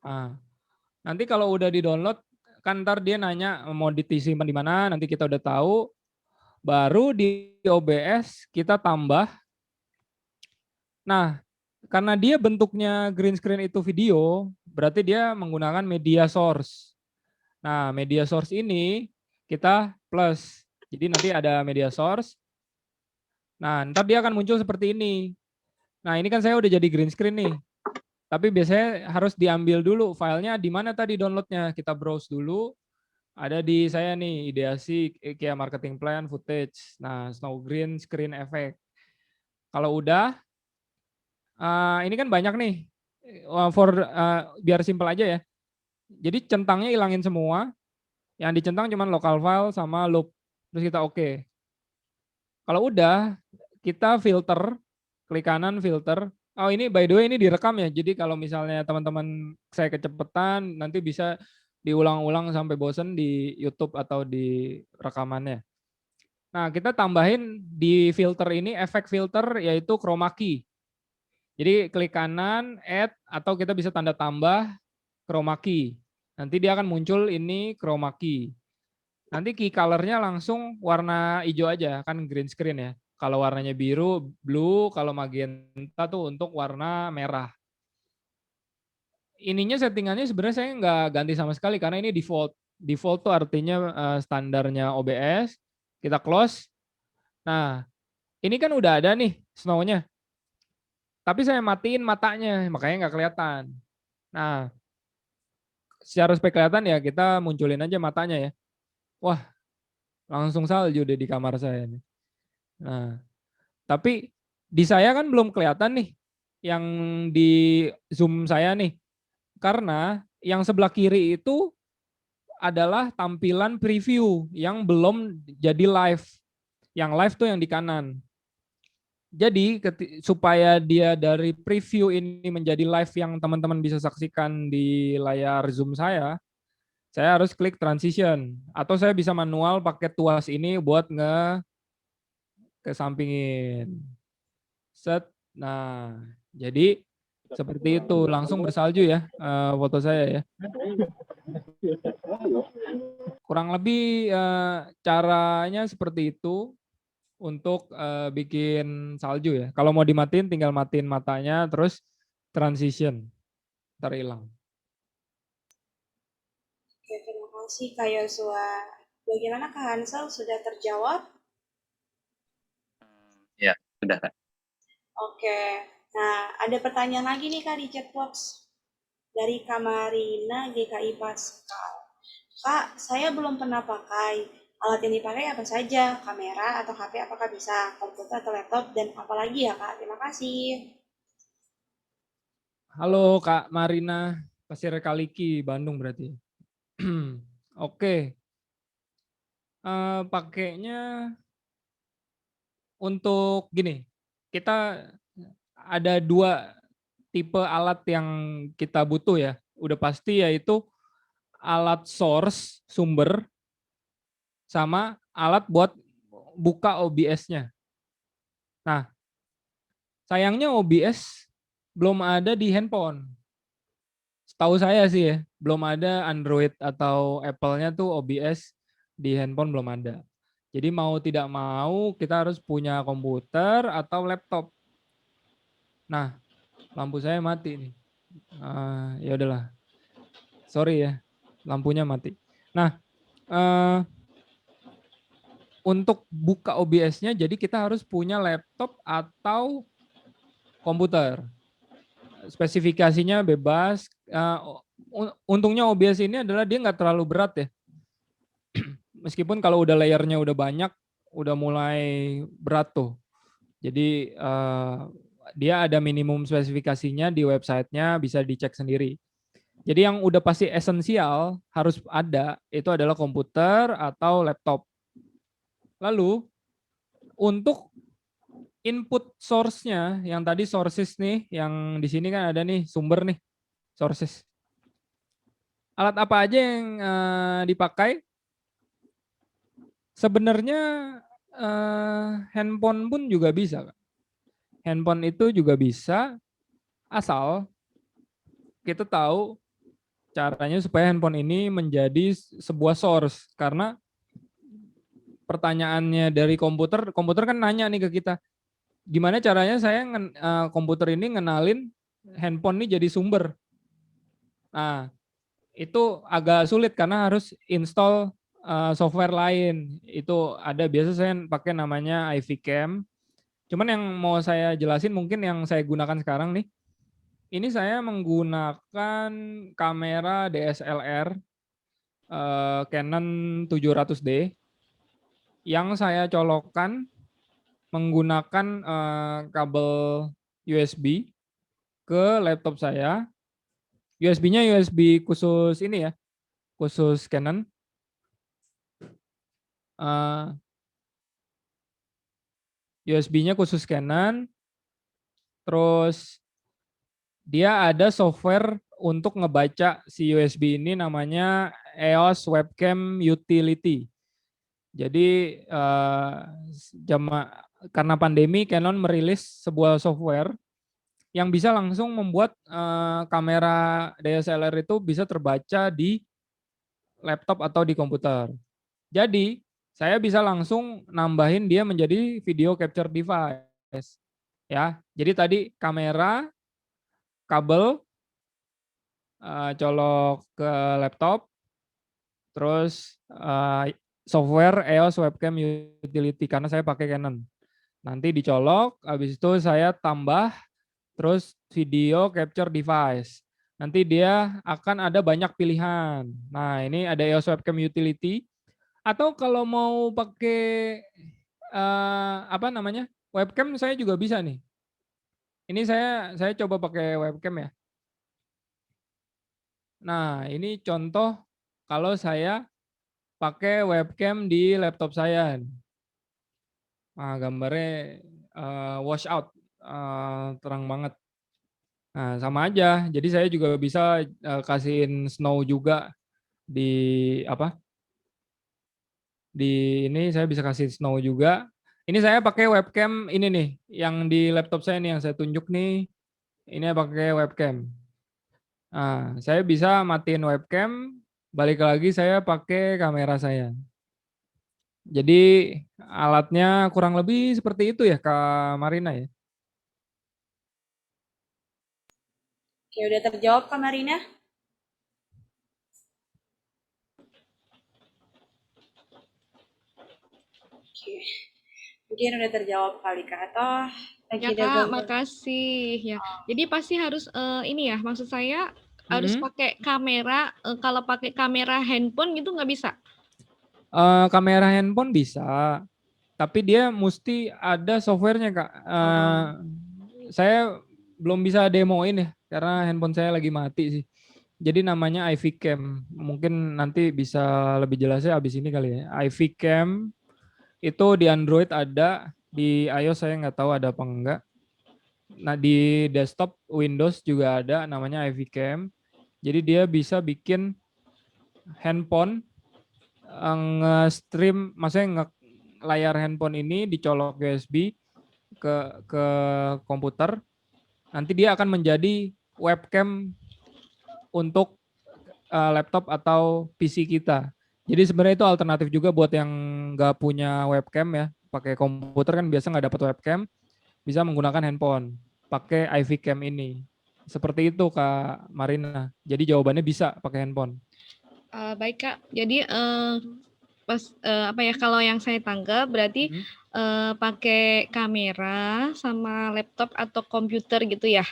Nah, nanti kalau udah di-download, kan ntar dia nanya mau disimpan di mana, nanti kita udah tahu. Baru di OBS kita tambah. Nah, karena dia bentuknya green screen itu video, berarti dia menggunakan media source. Nah, media source ini kita plus. Jadi nanti ada media source. Nah, ntar dia akan muncul seperti ini. Nah, ini kan saya udah jadi green screen nih. Tapi biasanya harus diambil dulu filenya di mana tadi downloadnya. Kita browse dulu. Ada di saya nih, ideasi IKEA marketing plan footage. Nah, snow green screen effect. Kalau udah, ini kan banyak nih. Biar simple aja ya. Jadi centangnya hilangin semua. Yang dicentang cuma local file sama loop. Terus kita oke. Kalau udah, kita filter, klik kanan filter. Oh, ini by the way ini direkam ya. Jadi kalau misalnya teman-teman saya kecepatan, nanti bisa diulang-ulang sampai bosen di YouTube atau di rekamannya. Nah, kita tambahin di filter ini efek filter yaitu chroma key. Jadi klik kanan, add, atau kita bisa tanda tambah chroma key. Nanti dia akan muncul ini chroma key. Nanti key color-nya langsung warna hijau aja, kan green screen ya. Kalau warnanya biru, blue, kalau magenta tuh untuk warna merah. Ininya settingannya sebenarnya saya nggak ganti sama sekali karena ini default. Default tuh artinya standarnya OBS. Kita close. Nah, ini kan udah ada nih snow-nya. Tapi saya matiin matanya, makanya nggak kelihatan. Nah, secara supaya kelihatan ya kita munculin aja matanya ya. Wah, langsung salju deh di kamar saya nih. Nah, tapi di saya kan belum kelihatan nih yang di Zoom saya nih. Karena yang sebelah kiri itu adalah tampilan preview yang belum jadi live. Yang live tuh yang di kanan. Jadi supaya dia dari preview ini menjadi live yang teman-teman bisa saksikan di layar Zoom saya harus klik transition. Atau saya bisa manual pakai tuas ini buat kesampingin. Set. Nah, jadi seperti itu langsung bersalju ya foto saya ya. Kurang lebih caranya seperti itu untuk bikin salju ya. Kalau mau dimatiin tinggal matiin matanya terus transition. Ntar hilang. Oke, terima kasih Kak Yosua. Bagaimana Kak Hansel, sudah terjawab? Ya, sudah Kak. Oke, nah ada pertanyaan lagi nih Kak di chat box dari Kamarina GKI Pascal. Kak, saya belum pernah pakai. Alat yang dipakai apa saja? Kamera atau HP, apakah bisa? Komputer atau laptop? Dan apalagi ya Kak? Terima kasih. Halo Kak Marina, Pasir Kaliki, Bandung berarti. Oke. Pakainya untuk gini, kita ada tipe alat yang kita butuh ya. Udah pasti yaitu alat source, sumber, sama alat buat buka OBS-nya. Nah, sayangnya OBS belum ada di handphone. Setahu saya sih ya, belum ada Android atau Apple-nya tuh OBS di handphone belum ada. Jadi mau tidak mau kita harus punya komputer atau laptop. Nah, lampu saya mati nih. Ya udahlah. Sorry ya, lampunya mati. Nah, untuk buka OBS-nya jadi kita harus punya laptop atau komputer. Spesifikasinya bebas. Untungnya OBS ini adalah dia nggak terlalu berat ya. Meskipun kalau udah layernya udah banyak, udah mulai berat tuh. Jadi dia ada minimum spesifikasinya di websitenya, bisa dicek sendiri. Jadi yang udah pasti esensial harus ada itu adalah komputer atau laptop. Lalu untuk input source-nya, yang tadi sources nih, yang di sini kan ada nih sumber nih, sources. Alat apa aja yang dipakai? Sebenarnya handphone pun juga bisa. Handphone itu juga bisa, asal kita tahu caranya supaya handphone ini menjadi sebuah source. Karena pertanyaannya dari komputer kan nanya nih ke kita, gimana caranya saya komputer ini ngenalin handphone ini jadi sumber. Nah, itu agak sulit karena harus install software lain. Itu ada, biasa saya pakai namanya iVcam. Cuman yang mau saya jelasin mungkin yang saya gunakan sekarang nih. Ini saya menggunakan kamera DSLR Canon 700D yang saya colokkan menggunakan kabel USB ke laptop saya. USB-nya USB khusus ini ya, khusus Canon. USB-nya khusus Canon. Terus dia ada software untuk ngebaca si USB ini namanya EOS Webcam Utility. Jadi karena pandemi Canon merilis sebuah software yang bisa langsung membuat kamera DSLR itu bisa terbaca di laptop atau di komputer. Jadi saya bisa langsung nambahin dia menjadi video capture device. Ya, jadi tadi kamera, kabel, colok ke laptop, terus software EOS Webcam Utility karena saya pakai Canon. Nanti dicolok, habis itu saya tambah, terus video capture device. Nanti dia akan ada banyak pilihan. Nah, ini ada EOS Webcam Utility. Atau kalau mau pakai webcam saya juga bisa nih. Ini saya coba pakai webcam ya. Nah, ini contoh kalau saya pakai webcam di laptop saya. Nah, gambarnya wash out, terang banget. Nah, sama aja. Jadi saya juga bisa kasihin snow juga di ini saya bisa kasih snow juga. Ini saya pakai webcam ini nih, yang di laptop saya nih yang saya tunjuk nih. Ini pakai webcam. Nah, saya bisa matiin webcam, balik lagi saya pakai kamera saya. Jadi alatnya kurang lebih seperti itu ya Kak Marina ya. Oke, udah terjawab Kak Marina? Oke, mungkin udah terjawab kali Kak, atau lagi Ya ada Kak, gangguan? makasih ya. Jadi pasti harus ini ya, maksud saya harus pakai kamera. Kalau pakai kamera handphone gitu nggak bisa? Kamera handphone bisa, tapi dia mesti ada softwarenya Kak. Saya belum bisa demoin ya, karena handphone saya lagi mati sih. Jadi namanya iVcam. Mungkin nanti bisa lebih jelasnya abis ini kali ya. iVcam itu di Android ada, di iOS saya nggak tahu ada apa enggak. Nah, di desktop Windows juga ada namanya IV Cam. Jadi dia bisa bikin handphone nge-stream, maksudnya layar handphone ini dicolok USB ke komputer. Nanti dia akan menjadi webcam untuk laptop atau PC kita. Jadi sebenarnya itu alternatif juga buat yang nggak punya webcam ya. Pakai komputer kan biasa nggak dapat webcam, bisa menggunakan handphone pakai IV Cam ini. Seperti itu Kak Marina. Jadi jawabannya bisa pakai handphone. Baik Kak, jadi apa ya, kalau yang saya tangkap berarti pakai kamera sama laptop atau komputer gitu ya.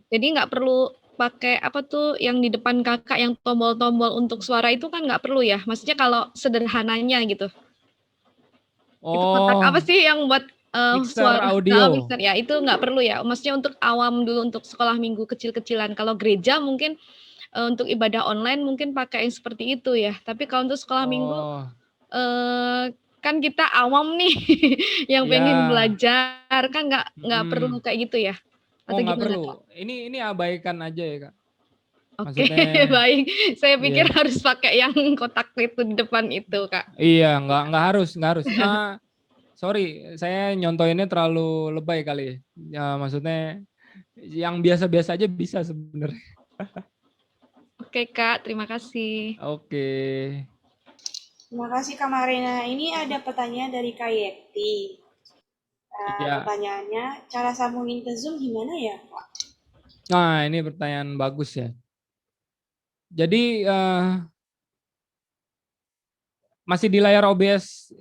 Jadi nggak perlu pakai apa tuh yang di depan Kakak yang tombol-tombol untuk suara itu kan nggak perlu ya? Maksudnya kalau sederhananya gitu. Itu kotak apa Oh, sih yang buat mixer suara audio. mixer ya? Itu nggak perlu ya? Maksudnya untuk awam dulu, untuk sekolah minggu kecil-kecilan. Kalau gereja mungkin untuk ibadah online mungkin pakai yang seperti itu ya. Tapi kalau untuk sekolah minggu Oh, kan kita awam nih yang pengen ya. belajar kan nggak perlu kayak gitu ya? Oh, Atau nggak gimana Kak? perlu. Ini abaikan aja ya Kak. Oke, Maksudnya, baik. Saya pikir iya. harus pakai yang kotak itu di depan itu Kak. Iya, nggak harus, nggak harus. Sorry, saya nyontohinnya terlalu lebay kali ya. Ya, maksudnya yang biasa-biasa aja bisa sebenarnya. Oke Kak, terima kasih. Oke. Terima kasih Kak Marina. Ini ada pertanyaan dari Kak Yeti. Iya. Pertanyaannya, cara sambungin ke Zoom gimana ya Pak? Nah, ini pertanyaan bagus ya. Jadi masih di layar OBS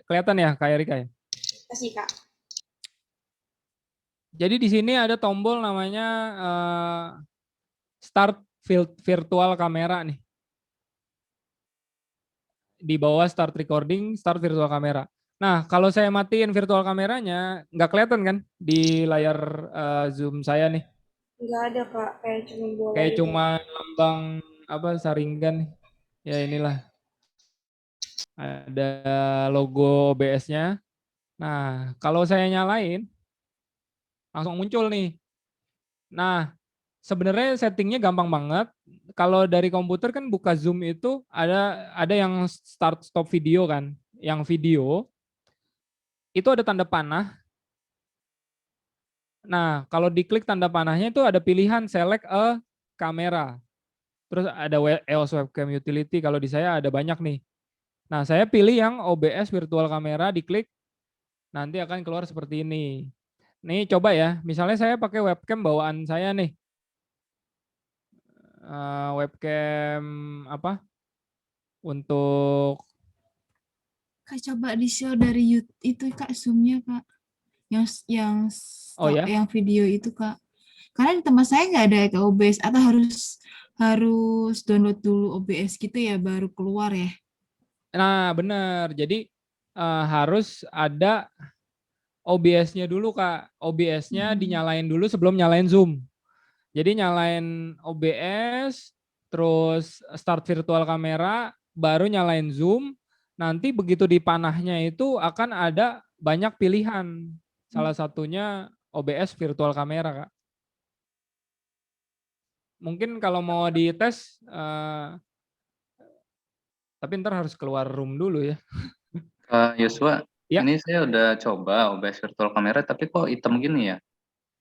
kelihatan ya Kak Erika ya? Kasih Kak. Jadi di sini ada tombol namanya Start Virtual Camera nih. Di bawah Start Recording, Start Virtual Camera. Nah, kalau saya matiin virtual kameranya, nggak kelihatan kan di layar Zoom saya nih. Nggak ada Kak, kayak cuma bola Kayak gitu. cuma lambang apa saringan nih. Ya inilah. Ada logo OBS-nya. Nah, kalau saya nyalain, langsung muncul nih. Nah, sebenarnya settingnya gampang banget. Kalau dari komputer kan buka Zoom itu ada yang start stop video kan. Yang video itu ada tanda panah. Nah, kalau diklik tanda panahnya itu ada pilihan select a kamera. Terus ada EOS Webcam Utility, kalau di saya ada banyak nih. Nah, saya pilih yang OBS Virtual Camera, diklik, nanti akan keluar seperti ini. Nih coba ya, misalnya saya pakai webcam bawaan saya nih. Webcam apa? Untuk Kak coba di-show dari YouTube itu Kak Zoom-nya Kak. Oh ya? Yang video itu Kak. Karena di tempat saya nggak ada ke OBS atau harus download dulu OBS gitu ya baru keluar ya. Nah, benar. Jadi harus ada OBS-nya dulu Kak. OBS-nya dinyalain dulu sebelum nyalain Zoom. Jadi nyalain OBS, terus start virtual kamera, baru nyalain Zoom. Nanti begitu di panahnya itu akan ada banyak pilihan. Salah satunya OBS virtual kamera, Kak. Mungkin kalau mau dites, tapi ntar harus keluar room dulu ya. Kak Yosua, Ya. ini saya udah coba OBS virtual kamera, tapi kok hitam gini ya?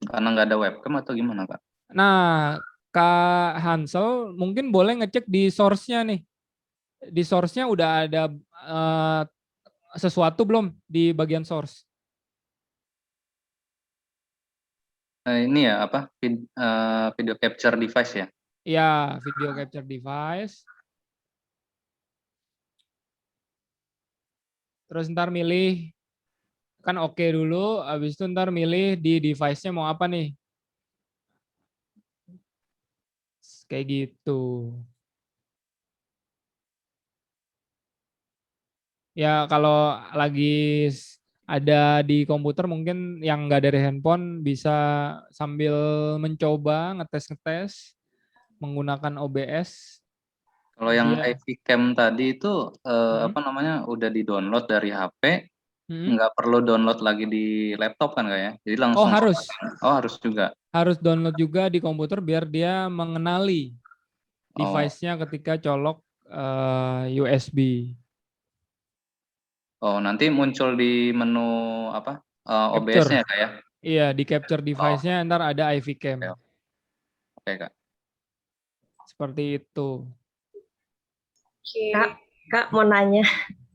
Karena nggak ada webcam atau gimana, Kak? Nah, Kak Hansel mungkin boleh ngecek di source-nya nih. Di source-nya udah ada sesuatu belum di bagian source? Ini ya apa video capture device ya? Ya, video capture device. Terus ntar milih, kan oke dulu, habis itu ntar milih di device-nya mau apa nih. Kayak gitu. Ya kalau lagi ada di komputer mungkin yang nggak dari handphone bisa sambil mencoba ngetes-ngetes menggunakan OBS. Kalau yang Dia IV Cam tadi itu apa namanya udah di-download dari HP, nggak perlu download lagi di laptop kan Kak ya? Jadi Oh, langsung harus. Oh, harus juga. Harus download juga di komputer biar dia mengenali Oh, device-nya ketika colok USB. oh nanti muncul di menu apa? Capture. OBS-nya Kak ya? Iya, di capture Oh, device-nya ntar ada IV cam. oke, oke Kak. Seperti itu. Oke. Kak mau nanya.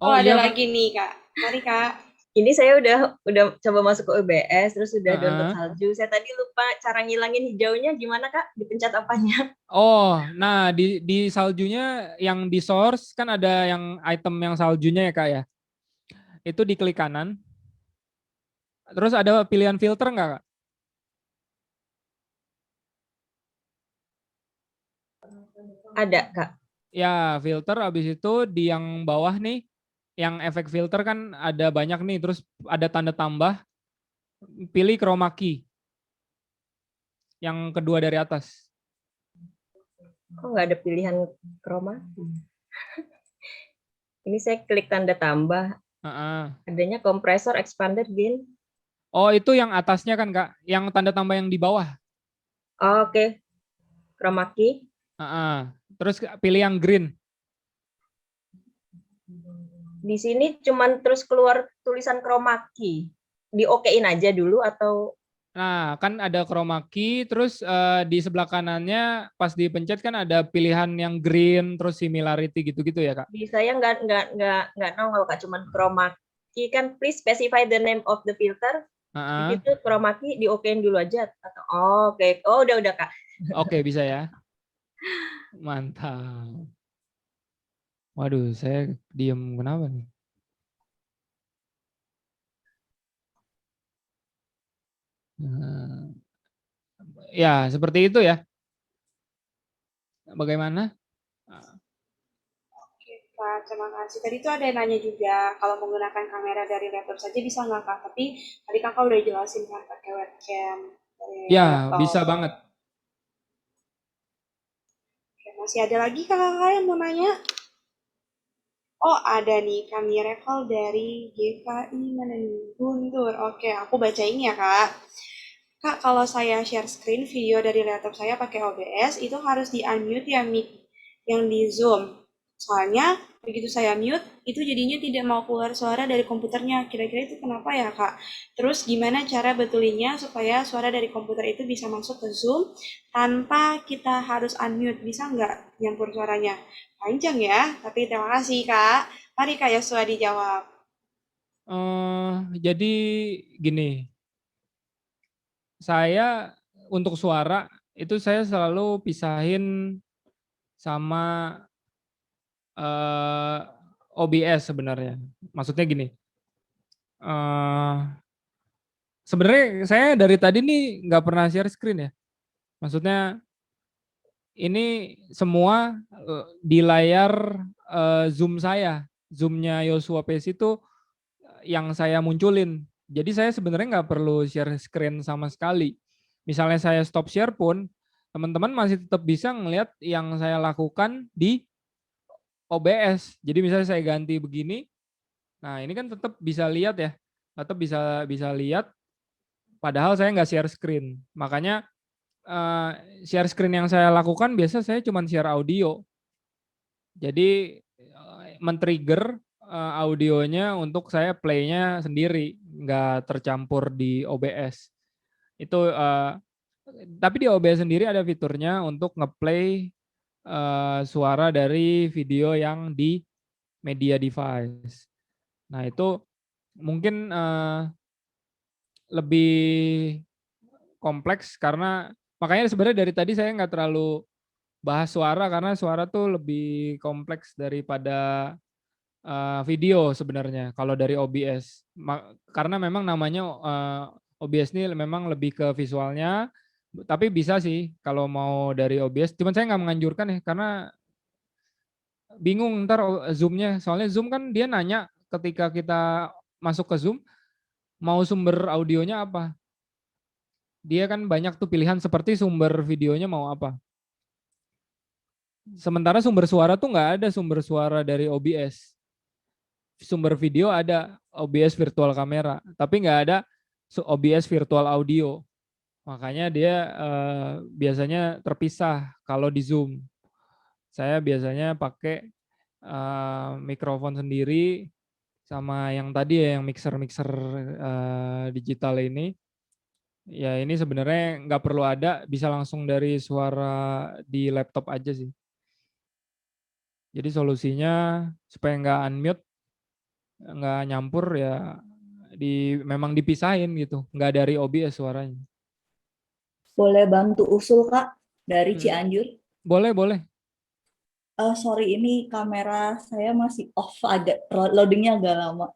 Oh, Oh ada iya, Kak. lagi nih, Kak. Mari, Kak. Ini saya udah coba masuk ke OBS, terus udah download Heeh. salju. Saya tadi lupa cara ngilangin hijaunya gimana Kak? Dipencet apanya? Oh, nah di saljunya yang di source kan ada yang item yang saljunya ya Kak ya. Itu diklik kanan. Terus ada pilihan filter nggak Kak? Ada Kak. Ya, filter habis itu di yang bawah nih, yang efek filter kan ada banyak nih, terus ada tanda tambah, pilih chroma key. Yang kedua dari atas. Kok nggak ada pilihan chroma? Ini saya klik tanda tambah. Adanya kompresor, expander, gain. Oh, itu yang atasnya kan Kak, yang tanda tambah yang di bawah. Oh, oke. Chroma key. Terus pilih yang green. Di sini cuman terus keluar tulisan chroma key. Di-okein aja dulu atau? Nah, kan ada chroma key, terus di sebelah kanannya pas dipencet kan ada pilihan yang green, terus similarity gitu-gitu ya Kak? Di saya nggak nongol Kak, cuman chroma key kan please specify the name of the filter. Di situ chroma key di-okein dulu aja atau oke. Oh, udah Kak. Oke, bisa ya. Mantap. Waduh, saya diem kenapa nih? Ya, seperti itu ya. Bagaimana? Oke, Kak, terima kasih. Tadi tuh ada yang nanya juga, kalau menggunakan kamera dari laptop saja bisa nggak, Kak? Tapi tadi Kakak udah jelasin kan pakai webcam dari Ya, laptop. bisa banget. Oke, masih ada lagi kakak yang mau nanya? Oh, ada nih, kami Reval dari GKI mana nih? Guntur. Oke, aku bacain ya, Kak. Kak, kalau saya share screen video dari laptop saya pakai OBS, itu harus di-unmute ya mic yang di Zoom. Soalnya, begitu saya mute, itu jadinya tidak mau keluar suara dari komputernya. Kira-kira itu kenapa ya, Kak? Terus gimana cara betulinya supaya suara dari komputer itu bisa masuk ke Zoom tanpa kita harus unmute? Bisa nggak nyampur suaranya? Panjang ya, tapi terima kasih, Kak. Mari Kak Yosua dijawab. Jadi gini, saya untuk suara itu saya selalu pisahin sama OBS sebenarnya. Maksudnya gini, sebenarnya saya dari tadi nih nggak pernah share screen ya. Maksudnya ini semua di layar Zoom saya, Zoom-nya Yosua PS itu yang saya munculin. Jadi saya sebenarnya nggak perlu share screen sama sekali. Misalnya saya stop share pun, teman-teman masih tetap bisa ngelihat yang saya lakukan di OBS. Jadi misalnya saya ganti begini, nah ini kan tetap bisa lihat ya, tetap bisa lihat. Padahal saya nggak share screen. Makanya share screen yang saya lakukan biasa saya cuma share audio. Jadi men-trigger audionya untuk saya play-nya sendiri, nggak tercampur di OBS. Itu tapi di OBS sendiri ada fiturnya untuk ngeplay suara dari video yang di media device. Nah itu mungkin lebih kompleks karena makanya sebenarnya dari tadi saya nggak terlalu bahas suara karena suara tuh lebih kompleks daripada video sebenarnya kalau dari OBS. Karena memang namanya OBS ini memang lebih ke visualnya, tapi bisa sih kalau mau dari OBS. Cuman saya nggak menganjurkan ya karena bingung ntar Zoom-nya. Soalnya Zoom kan dia nanya ketika kita masuk ke Zoom mau sumber audionya apa. Dia kan banyak tuh pilihan seperti sumber videonya mau apa. Sementara sumber suara tuh nggak ada sumber suara dari OBS. sumber video ada OBS virtual kamera, tapi nggak ada OBS virtual audio. Makanya dia biasanya terpisah kalau di Zoom. Saya biasanya pakai mikrofon sendiri sama yang tadi ya, yang mixer-mixer digital ini. Ya ini sebenarnya nggak perlu ada, bisa langsung dari suara di laptop aja sih. Jadi solusinya supaya nggak unmute, nggak nyampur ya, memang dipisahin gitu, nggak dari OBS suaranya. Boleh bantu usul Kak dari Cianjur? Boleh, boleh. Sorry, ini kamera saya masih off, agak loadingnya agak lama.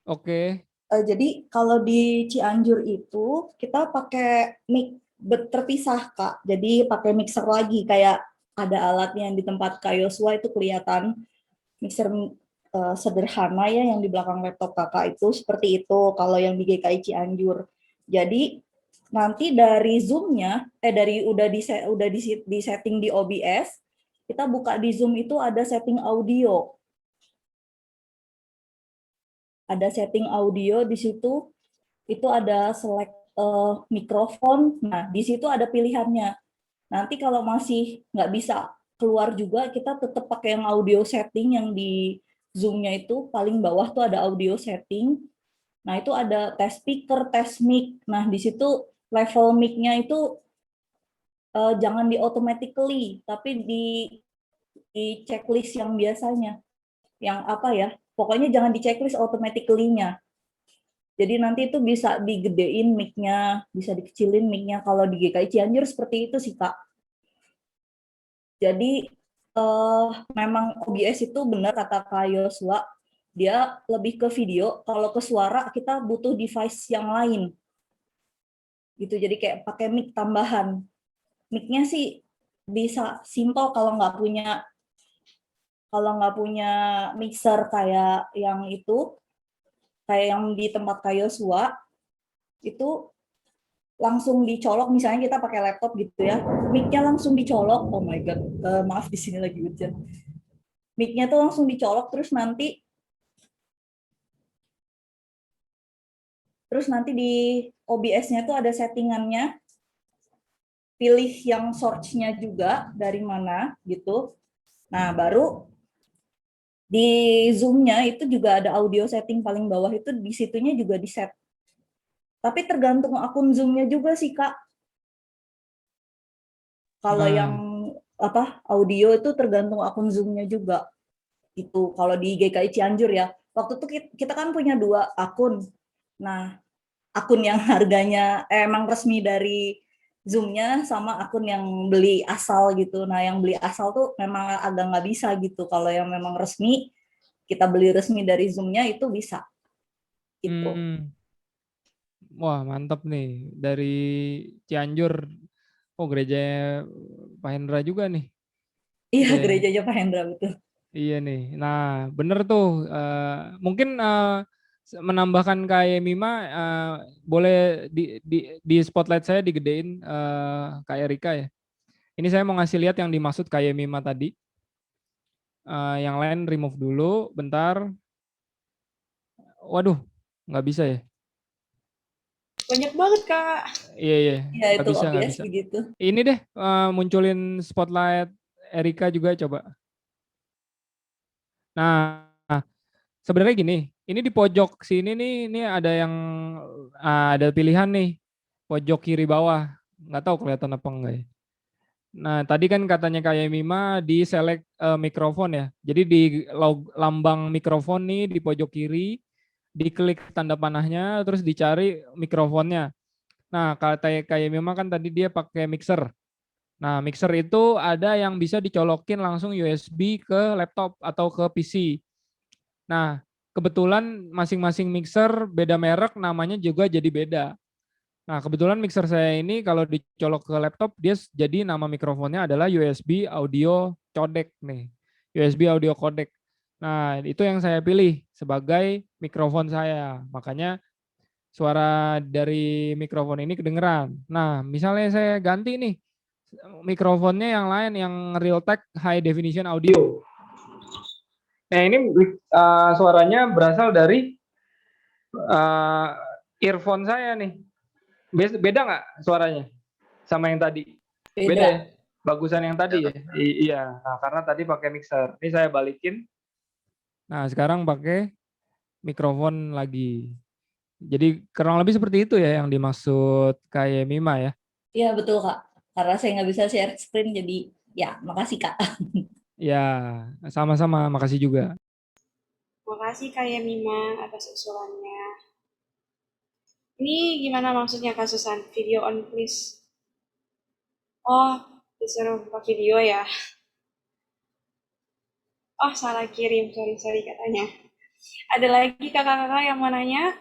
Oke. Jadi kalau di Cianjur itu kita pakai mic terpisah Kak. Jadi pakai mixer lagi, kayak ada alatnya yang di tempat Kak Yosua itu kelihatan mixer sederhana ya yang di belakang laptop Kakak itu seperti itu kalau yang di GKI Cianjur. Jadi nanti dari Zoom-nya udah di setting di OBS, kita buka di Zoom itu ada setting audio. Ada setting audio di situ, itu ada select mikrofon. Nah, di situ ada pilihannya. Nanti kalau masih nggak bisa keluar juga, kita tetap pakai yang audio setting yang di Zoom-nya itu paling bawah tuh ada audio setting. Nah, itu ada tes speaker, tes mic. Nah, di situ level mic-nya itu jangan di automatically, tapi di checklist yang biasanya. Yang apa ya? Pokoknya jangan di checklist automatically-nya. Jadi nanti itu bisa digedein mic-nya, bisa dikecilin mic-nya. Kalau di GKI Cianjur seperti itu sih, Kak. Jadi memang OBS itu benar kata Kak Yosua, dia lebih ke video. Kalau ke suara kita butuh device yang lain. Gitu, jadi kayak pakai mic tambahan. Mic-nya sih bisa simple kalau nggak punya mixer kayak yang itu, kayak yang di tempat Kak Yosua, itu langsung dicolok, misalnya kita pakai laptop gitu ya, mic-nya langsung dicolok, oh my god, maaf di sini lagi hujan. Mic-nya tuh langsung dicolok, terus nanti di OBS-nya tuh ada settingannya, pilih yang source-nya juga dari mana gitu. Nah, baru di Zoom-nya itu juga ada audio setting paling bawah, itu di situnya juga di set. Tapi tergantung akun Zoom-nya juga sih, Kak. Kalau yang audio itu tergantung akun Zoom-nya juga. Itu kalau di GKI Cianjur ya. Waktu itu kita kan punya 2 akun. Nah, akun yang harganya emang resmi dari Zoom-nya sama akun yang beli asal gitu. Nah, yang beli asal tuh memang agak nggak bisa gitu. Kalau yang memang resmi, kita beli resmi dari Zoom-nya itu bisa. Gitu. Wah, mantap nih. Dari Cianjur, gerejanya Pak Hendra juga nih. Iya, gerejanya Pak Hendra, betul. Iya nih. Nah, bener tuh. Mungkin menambahkan Kak Mima, boleh di spotlight saya digedein Kak Erika ya. Ini saya mau ngasih lihat yang dimaksud Kak Mima tadi. Yang lain remove dulu, bentar. Waduh, nggak bisa ya. Banyak banget, Kak. Iya. Ya, itu bisa, OBS bisa. begitu. Ini deh, munculin spotlight Erika juga coba. Nah, sebenarnya gini, ini di pojok sini nih, ini ada yang ada pilihan nih, pojok kiri bawah. Nggak tahu kelihatan apa enggak ya. Nah, tadi kan katanya kayak Mima di select mikrofon ya. Jadi di lambang mikrofon nih di pojok kiri, diklik tanda panahnya, terus dicari mikrofonnya. Nah, kayak Mima kan tadi dia pakai mixer. Nah, mixer itu ada yang bisa dicolokin langsung USB ke laptop atau ke PC. Nah, kebetulan masing-masing mixer beda merek, namanya juga jadi beda. Nah, kebetulan mixer saya ini kalau dicolok ke laptop, dia jadi nama mikrofonnya adalah USB audio codec nih. USB audio codec. Nah, itu yang saya pilih sebagai mikrofon saya. Makanya suara dari mikrofon ini kedengeran. Nah, misalnya saya ganti nih mikrofonnya yang lain, yang Realtek High Definition Audio. Nah, ini suaranya berasal dari earphone saya nih. Beda nggak suaranya sama yang tadi? Beda ya? Bagusan yang tadi ya? Iya. Nah, karena tadi pakai mixer. Ini saya balikin. Nah, sekarang pakai mikrofon lagi. Jadi kurang lebih seperti itu ya yang dimaksud kayak Mima ya? Iya betul Kak. Karena saya nggak bisa share screen jadi ya makasih Kak. Ya, sama-sama. Makasih juga. Makasih Kak Yemima atas usulannya. Ini gimana maksudnya Kak Susan? Video on please. Oh, disuruh buka video ya. Oh, salah kirim. Sorry katanya. Ada lagi kakak-kakak yang mau nanya?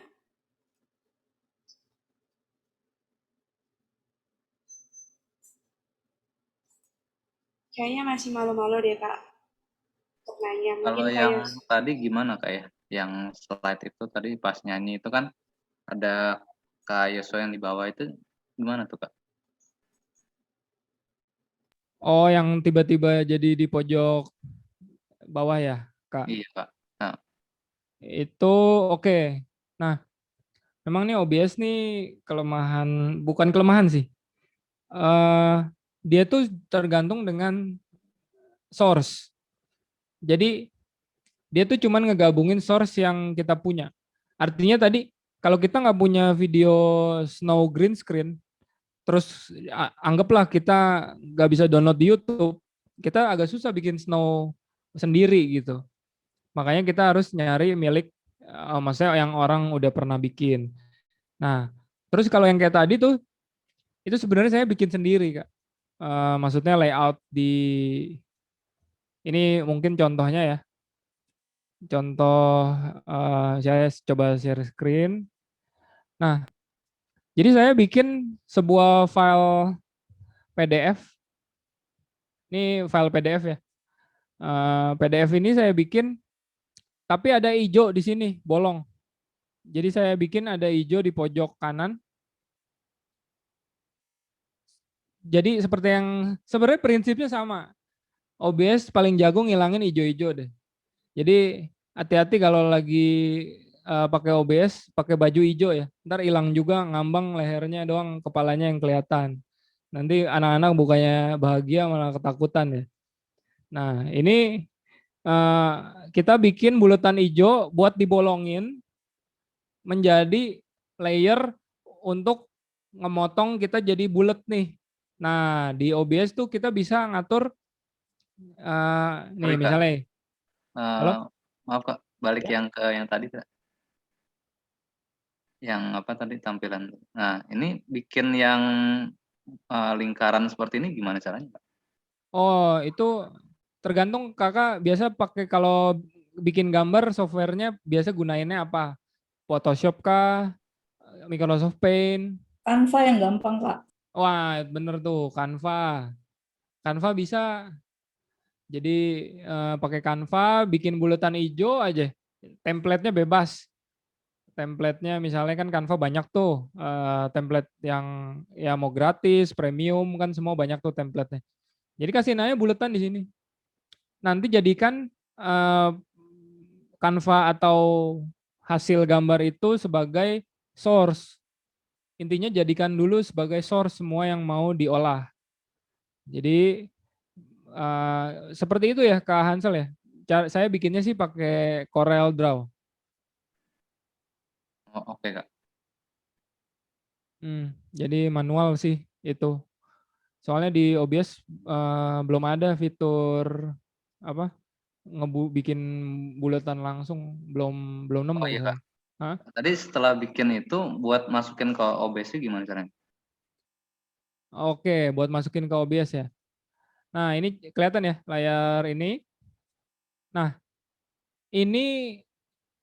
Kayaknya masih malu-malu deh Kak untuk nanya. Kalau Mungkin yang kayak tadi gimana Kak ya? Yang slide itu tadi pas nyanyi itu kan ada Kak Yosua yang di bawah itu gimana tuh Kak? Oh, yang tiba-tiba jadi di pojok bawah ya, Kak? Iya Kak. Nah, Itu oke. Nah, memang nih OBS nih kelemahan, bukan kelemahan sih. Dia tuh tergantung dengan source. Jadi dia tuh cuman ngegabungin source yang kita punya. Artinya tadi kalau kita nggak punya video snow green screen, terus anggaplah kita nggak bisa download di YouTube, kita agak susah bikin snow sendiri gitu. Makanya kita harus nyari milik, maksudnya yang orang udah pernah bikin. Nah, terus kalau yang kayak tadi tuh, itu sebenarnya saya bikin sendiri Kak. Maksudnya layout di, ini mungkin contohnya ya. Contoh, saya coba share screen. Nah, jadi saya bikin sebuah file PDF. Ini file PDF ya. PDF ini saya bikin, tapi ada hijau di sini, bolong. Jadi saya bikin ada hijau di pojok kanan. Jadi seperti yang sebenarnya prinsipnya sama. OBS paling jago ngilangin hijau-hijau deh. Jadi hati-hati kalau lagi pakai OBS, pakai baju hijau ya. Ntar hilang juga, ngambang lehernya doang, kepalanya yang kelihatan. Nanti anak-anak bukannya bahagia malah ketakutan ya. Nah, ini kita bikin bulatan hijau buat dibolongin menjadi layer untuk ngemotong kita jadi bulat nih. Nah, di OBS tuh kita bisa ngatur nih sorry Kak. misalnya. Halo? Maaf Kak, balik yang ke yang tadi Kak. Yang apa tadi tampilan. Nah, ini bikin yang lingkaran seperti ini gimana caranya Kak? Oh, itu tergantung Kakak biasa pakai kalau bikin gambar softwarenya biasa gunainnya apa? Photoshop kah? Microsoft Paint? Canva yang gampang Kak. Wah, bener tuh, Canva. Canva bisa. Jadi pakai Canva, bikin bulatan hijau aja. Template-nya bebas. Template-nya misalnya kan Canva banyak tuh. Template yang ya mau gratis, premium kan semua banyak tuh template-nya. Jadi kasih aja bulatan di sini. Nanti jadikan Canva atau hasil gambar itu sebagai source. Intinya jadikan dulu sebagai source semua yang mau diolah. Jadi seperti itu ya Kak Hansel ya. Saya bikinnya sih pakai Corel Draw. Oh, oke Kak. Jadi manual sih itu. Soalnya di OBS belum ada fitur apa bikin bulatan langsung, belum nemu Oh iya saya. Kak. Tadi setelah bikin itu buat masukin ke OBS gimana caranya? Oke, buat masukin ke OBS ya. Nah, ini kelihatan ya layar ini. Nah, ini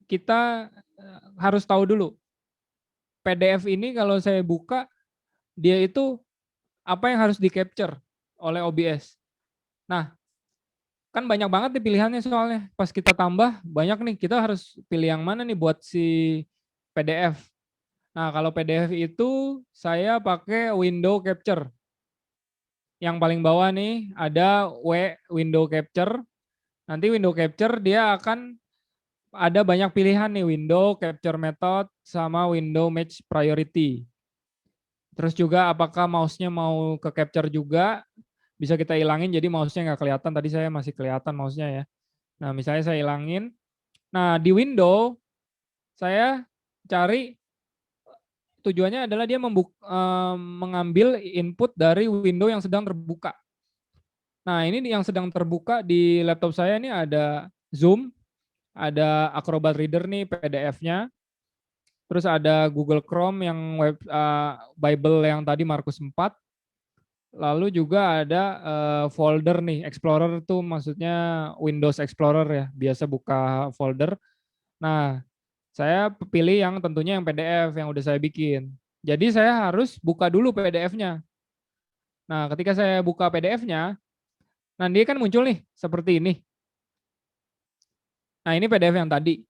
kita harus tahu dulu. PDF ini kalau saya buka, dia itu apa yang harus di-capture oleh OBS. Nah, kan banyak banget nih pilihannya soalnya. Pas kita tambah, banyak nih. Kita harus pilih yang mana nih buat si PDF. Nah, kalau PDF itu saya pakai window capture. Yang paling bawah nih ada window capture. Nanti window capture dia akan ada banyak pilihan nih, window capture method sama window match priority. Terus juga apakah mouse-nya mau ke capture juga, bisa kita ilangin jadi mouse-nya nggak kelihatan. Tadi saya masih kelihatan mouse-nya ya. Nah, misalnya saya ilangin. Nah, di window saya cari tujuannya adalah dia mengambil input dari window yang sedang terbuka. Nah, ini yang sedang terbuka di laptop saya ini ada Zoom, ada Acrobat Reader nih PDF-nya, terus ada Google Chrome yang Bible yang tadi Markus 4, lalu juga ada folder nih, Explorer tuh maksudnya Windows Explorer ya, biasa buka folder. Nah, saya pilih yang tentunya yang PDF yang udah saya bikin. Jadi saya harus buka dulu PDF-nya. Nah, ketika saya buka PDF-nya, nah dia kan muncul nih seperti ini. Nah, ini PDF yang tadi.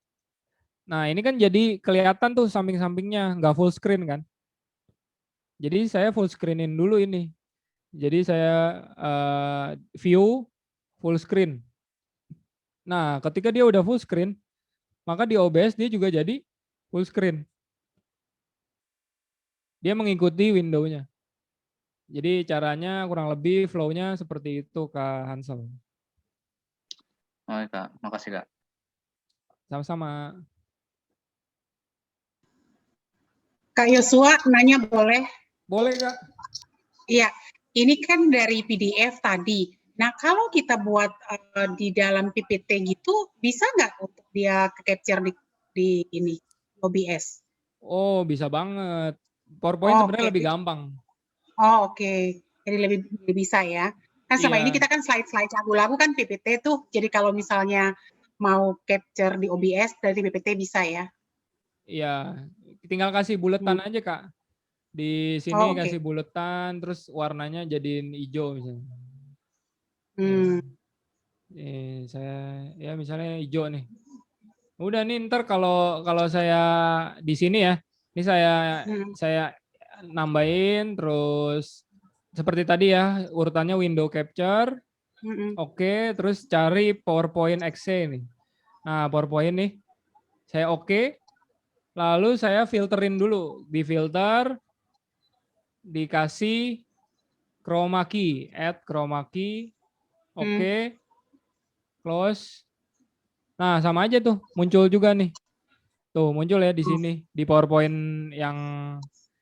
Nah, ini kan jadi kelihatan tuh samping-sampingnya, nggak full screen kan. Jadi saya full screenin dulu ini. Jadi saya view full screen. Nah, ketika dia udah full screen, maka di OBS dia juga jadi full screen. Dia mengikuti window-nya. Jadi caranya kurang lebih flow-nya seperti itu, Kak Hansel. Oke, Kak. Makasih, Kak. Sama-sama. Kak Yosua nanya boleh? Boleh, Kak. Iya, ini kan dari PDF tadi. Nah, kalau kita buat di dalam PPT gitu, bisa nggak untuk dia capture di ini OBS? Oh, bisa banget. PowerPoint sebenarnya lebih gampang. Oh, oke. Jadi lebih bisa ya. Kan selama ini kita kan slide-slide lagu-lagu kan PPT tuh. Jadi kalau misalnya mau capture di OBS, dari PPT bisa ya? Iya, tinggal kasih buletan aja, Kak. Di sini kasih buletan, terus warnanya jadiin hijau misalnya. Saya ya misalnya hijau nih. Udah nih ntar kalau saya di sini ya, ini saya nambahin terus seperti tadi ya urutannya window capture, oke, terus cari PowerPoint exe nih. Nah PowerPoint nih, saya oke, lalu saya filterin dulu, di filter, dikasih chroma key, add chroma key, oke, close. Nah sama aja tuh muncul juga nih. Tuh muncul ya di sini di PowerPoint yang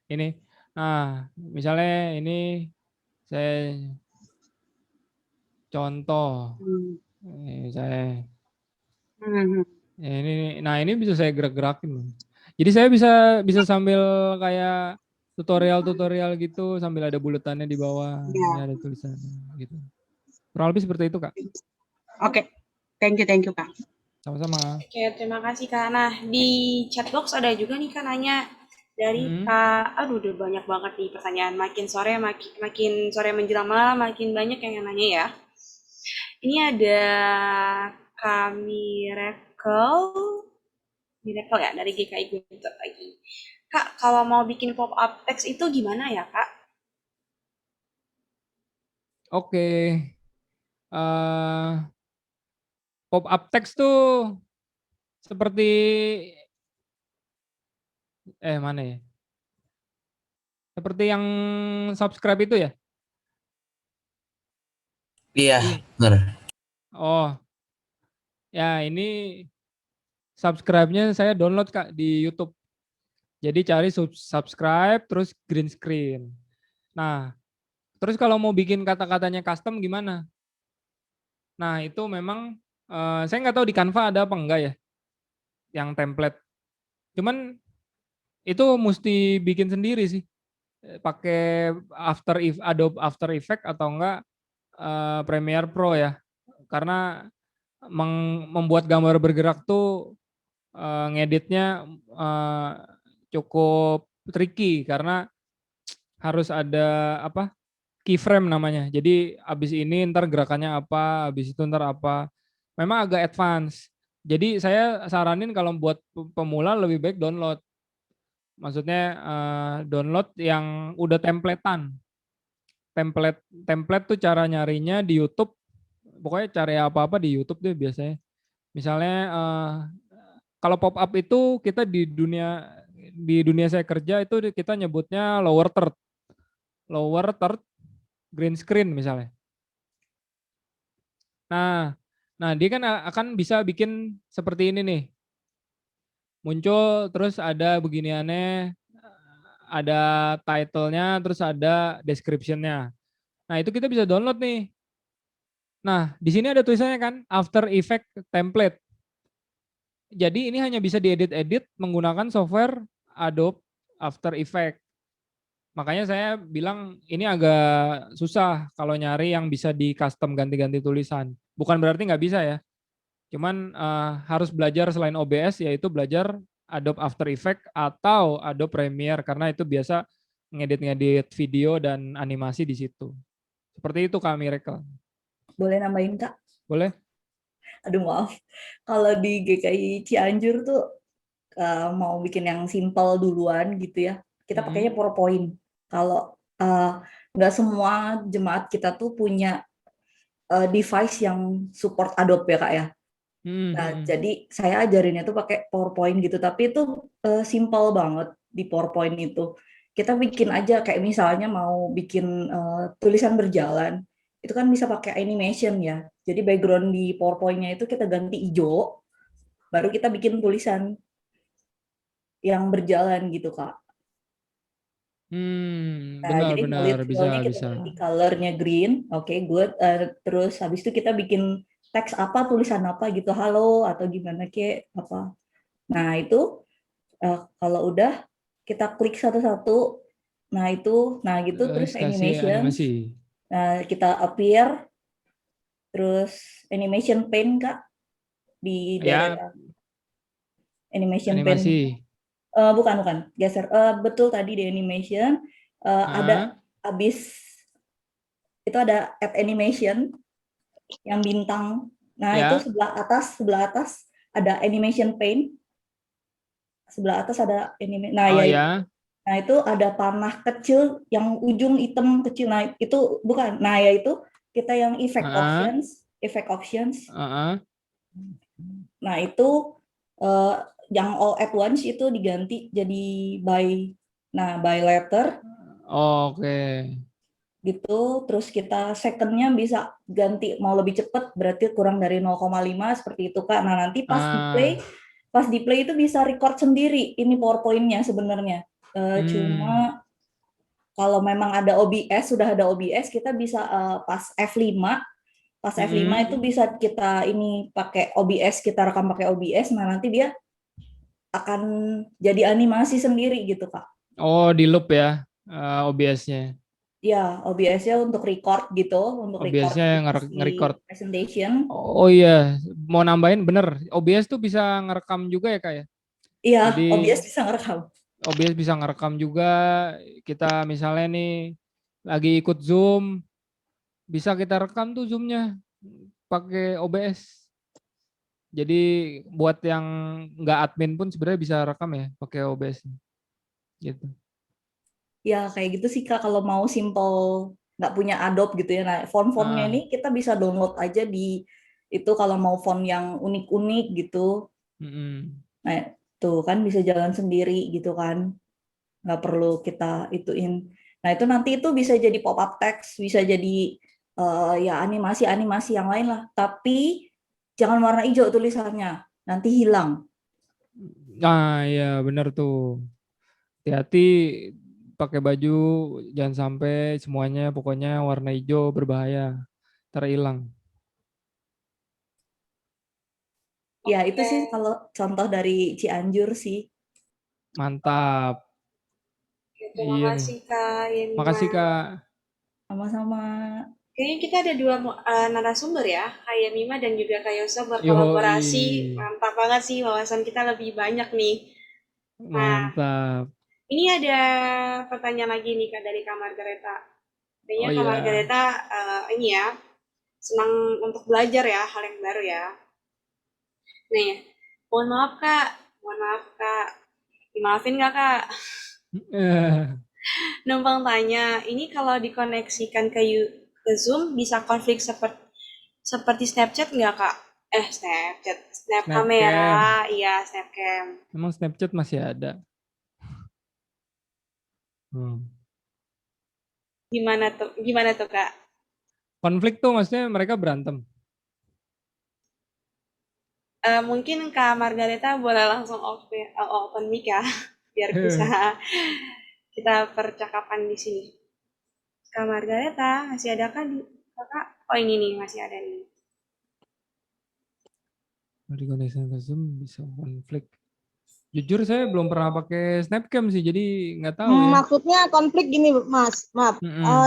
ini. Nah, misalnya ini saya contoh. Saya ini nah ini bisa saya gerak-gerakin. Jadi saya bisa sambil kayak tutorial gitu sambil ada buletannya di bawah, ini ada tulisannya gitu. Kurang lebih seperti itu, Kak. Oke. Thank you, Kak. Sama-sama. Oke, terima kasih Kak. Nah, di chat box ada juga nih Kak nanya dari Kak, aduh udah banyak banget nih pertanyaan. Makin sore menjelang malam makin banyak yang nanya ya. Ini ada Kak Miracle ya dari GKI Guntur lagi. Kak, kalau mau bikin pop-up text itu gimana ya Kak? Oke. Pop-up text tuh seperti mana ya? Seperti yang subscribe itu ya? Iya, benar. Oh. Ya, ini subscribe-nya saya download Kak di YouTube. Jadi cari subscribe terus green screen. Nah, terus kalau mau bikin kata-katanya custom gimana? Nah, itu memang saya nggak tahu di Canva ada apa enggak ya, yang template. Cuman itu mesti bikin sendiri sih, pakai Adobe After Effects atau enggak Premiere Pro ya, karena membuat gambar bergerak tuh ngeditnya cukup tricky karena harus ada keyframe namanya. Jadi abis ini ntar gerakannya apa, abis itu ntar apa. Memang agak advance. Jadi saya saranin kalau buat pemula lebih baik download. Maksudnya download yang udah template tuh cara nyarinya di YouTube pokoknya cari apa-apa di YouTube deh biasanya. Misalnya kalau pop up itu kita di dunia saya kerja itu kita nyebutnya lower third green screen misalnya. Nah, dia kan akan bisa bikin seperti ini nih. Muncul terus ada beginiannya, ada title-nya, terus ada description-nya. Nah, itu kita bisa download nih. Nah, di sini ada tulisannya kan, After Effects template. Jadi ini hanya bisa diedit-edit menggunakan software Adobe After Effects. Makanya saya bilang ini agak susah kalau nyari yang bisa di custom ganti-ganti tulisan. Bukan berarti nggak bisa ya. Cuman harus belajar selain OBS yaitu belajar Adobe After Effects atau Adobe Premiere karena itu biasa ngedit-ngedit video dan animasi di situ. Seperti itu Kak Miracle. Boleh nambahin Kak? Boleh? Aduh maaf, kalau di GKI Cianjur tuh mau bikin yang simple duluan gitu ya, kita pakainya PowerPoint. Kalau nggak semua jemaat kita tuh punya device yang support Adobe ya Kak ya. Nah, jadi saya ajarinnya tuh pakai PowerPoint gitu, tapi itu simple banget di PowerPoint itu. Kita bikin aja kayak misalnya mau bikin tulisan berjalan, itu kan bisa pakai animation ya. Jadi background di PowerPoint-nya itu kita ganti hijau, baru kita bikin tulisan yang berjalan gitu Kak. Nah, jadi bullet fill-nya kita ganti color-nya green, oke, good. Terus habis itu kita bikin teks apa, tulisan apa gitu, halo atau gimana kayak apa. Nah itu kalau udah kita klik satu-satu, nah gitu terus animation. Nah kita appear, terus animation paint Kak di daerah animation paint. Bukan geser. Betul tadi di animation ada habis itu ada add animation yang bintang. Nah itu sebelah atas ada animation paint. Sebelah atas ada animation. Nah nah itu ada panah kecil yang ujung hitam kecil. Nah itu bukan. Nah ya itu kita yang effect options. Nah itu yang all at once itu diganti jadi by letter. Oke. Gitu, terus kita second-nya bisa ganti mau lebih cepat berarti kurang dari 0,5 seperti itu Kak. Nah, nanti pas di play itu bisa record sendiri ini PowerPoint-nya sebenarnya. Cuma kalau memang ada OBS, sudah ada OBS, kita bisa pas F5 itu bisa kita ini pakai OBS, kita rekam pakai OBS, nah nanti dia akan jadi animasi sendiri gitu Kak. Oh, di loop ya OBS-nya. Ya, OBS-nya untuk record gitu, untuk OBS-nya nge-record presentation. Oh iya, mau nambahin bener, OBS tuh bisa ngerekam juga ya Kak ya? Iya, jadi, OBS bisa ngerekam. OBS bisa ngerekam juga, kita misalnya nih lagi ikut Zoom, bisa kita rekam tuh Zoom-nya pakai OBS. Jadi buat yang nggak admin pun sebenarnya bisa rekam ya pakai OBS. Gitu. Ya kayak gitu sih Kak, kalau mau simple nggak punya Adobe gitu ya. Nah font-fontnya ini kita bisa download aja di itu kalau mau font yang unik-unik gitu. Nah tuh kan bisa jalan sendiri gitu kan, nggak perlu kita ituin. Nah itu nanti itu bisa jadi pop up text, bisa jadi ya animasi yang lain lah. Tapi jangan warna hijau tulisannya, nanti hilang. Nah ya benar tuh. Hati-hati pakai baju jangan sampai semuanya pokoknya warna hijau berbahaya, terhilang. Ya itu sih kalau contoh dari Cianjur sih. Mantap. Terima kasih Kak Yemima. Makasih Kak. Sama-sama. Kayaknya kita ada dua narasumber ya, Kak Yemima dan juga Kak Yoso berkolaborasi. Mantap banget sih, wawasan kita lebih banyak nih. Mantap. Ini ada pertanyaan lagi nih Kak dari Kak Margareta. Kayaknya Kak Margareta ini ya, senang untuk belajar ya, hal yang baru ya. Nih, mohon maaf Kak. Dimaafin nggak Kak? Numpang tanya, ini kalau dikoneksikan ke Zoom bisa konflik Seperti Snapchat nggak, Kak? Snapchat, Snap Snapcam. kamera, iya Snapcam. Emang Snapchat masih ada? Gimana tuh, Kak? Konflik tuh maksudnya mereka berantem. Mungkin Kak Margareta boleh langsung open mic ya, biar bisa kita percakapan di sini. Kak Margareta, masih ada kan Kakak? Oh ini nih, masih ada nih. Di koneksi Zoom bisa konflik. Jujur saya belum pernah pakai Snapcam sih, jadi nggak tahu ya. Maksudnya konflik gini, Mas. Maaf.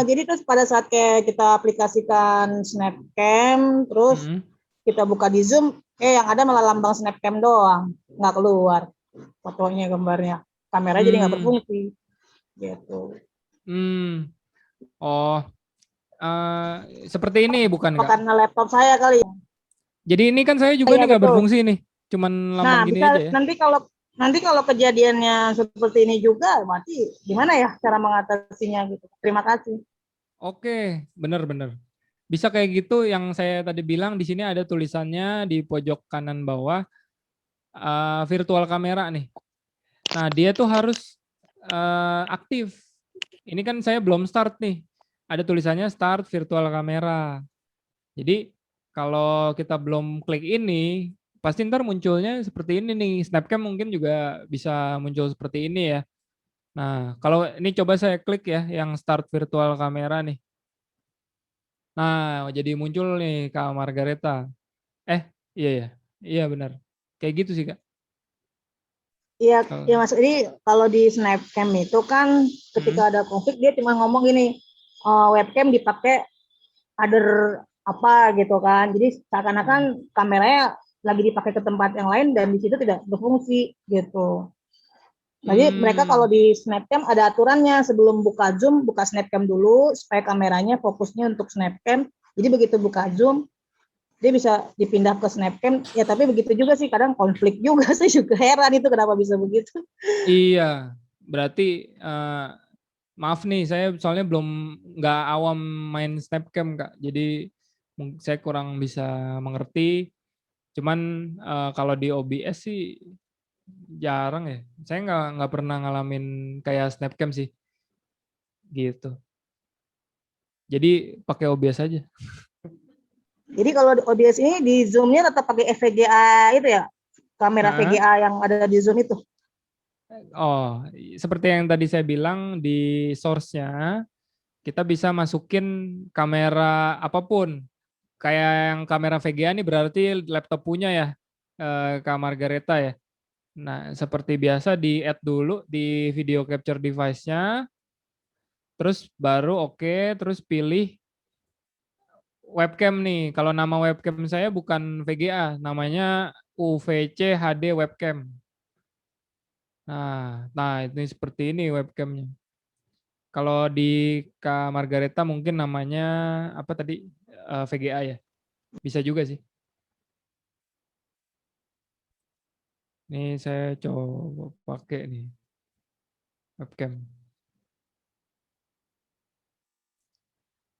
Jadi terus pada saat kayak kita aplikasikan Snapcam, terus kita buka di Zoom, yang ada malah lambang Snapcam doang, nggak keluar fotonya, gambarnya. Kamera jadi nggak berfungsi. Gitu. Oh, seperti ini bukan, Kak? Karena laptop saya kali ya. Jadi ini kan saya juga nih nggak berfungsi nih, cuman lambang gini bisa, aja ya. Nanti kalau kejadiannya seperti ini juga, berarti gimana ya cara mengatasinya gitu. Terima kasih. Oke, benar-benar. Bisa kayak gitu yang saya tadi bilang, di sini ada tulisannya di pojok kanan bawah, virtual kamera nih. Nah, dia tuh harus aktif. Ini kan saya belum start nih. Ada tulisannya start virtual kamera. Jadi kalau kita belum klik ini, pasti ntar munculnya seperti ini nih. Snapcam mungkin juga bisa muncul seperti ini ya. Nah, kalau ini coba saya klik ya, yang start virtual kamera nih. Nah, jadi muncul nih Kak Margareta. Iya ya, iya benar. Kayak gitu sih, Kak. Iya, ya Mas. Jadi kalau di Snapcam itu kan ketika ada konflik dia cuma ngomong gini, webcam dipakai other apa gitu kan. Jadi seakan-akan kameranya lagi dipakai ke tempat yang lain dan di situ tidak berfungsi gitu. Jadi mereka kalau di Snapcam ada aturannya, sebelum buka Zoom, buka Snapcam dulu supaya kameranya fokusnya untuk Snapcam. Jadi begitu buka Zoom, dia bisa dipindah ke Snapcam. Ya tapi begitu juga sih, kadang konflik juga. Saya juga heran itu kenapa bisa begitu. Iya, berarti maaf nih, saya soalnya nggak awam main Snapcam, Kak. Jadi saya kurang bisa mengerti. Cuman kalau di OBS sih jarang ya. Saya nggak pernah ngalamin kayak Snapcam sih. Gitu. Jadi pakai OBS aja. Jadi kalau di OBS ini di Zoom-nya tetap pakai VGA itu ya? Kamera VGA yang ada di Zoom itu? Oh, seperti yang tadi saya bilang, di source-nya kita bisa masukin kamera apapun. Kayak yang kamera VGA ini berarti laptop punya ya, Kak Margareta ya. Nah, seperti biasa di-add dulu di video capture device-nya, terus baru terus pilih webcam nih. Kalau nama webcam saya bukan VGA, namanya UVC HD webcam. Nah ini seperti ini webcamnya. Kalau di Kak Margareta mungkin namanya apa tadi, VGA ya? Bisa juga sih. Ini saya coba pakai nih webcam.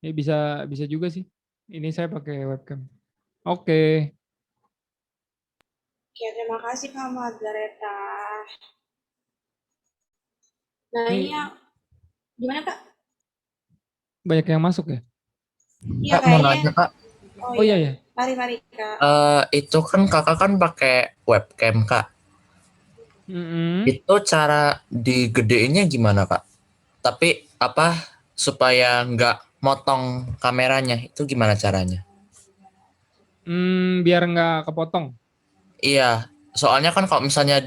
Ini bisa juga sih. Ini saya pakai webcam. Oke. Oke, terima kasih Kak Margareta. Nah ini yang gimana Kak? Banyak yang masuk ya? Iya Kak, mau nanya, Kak. Oh iya ya. Mari Kak. Itu kan Kakak kan pakai webcam, Kak. Itu cara digedeinnya gimana, Kak? Tapi supaya nggak motong kameranya, itu gimana caranya? Biar nggak kepotong. Iya, soalnya kan kalau misalnya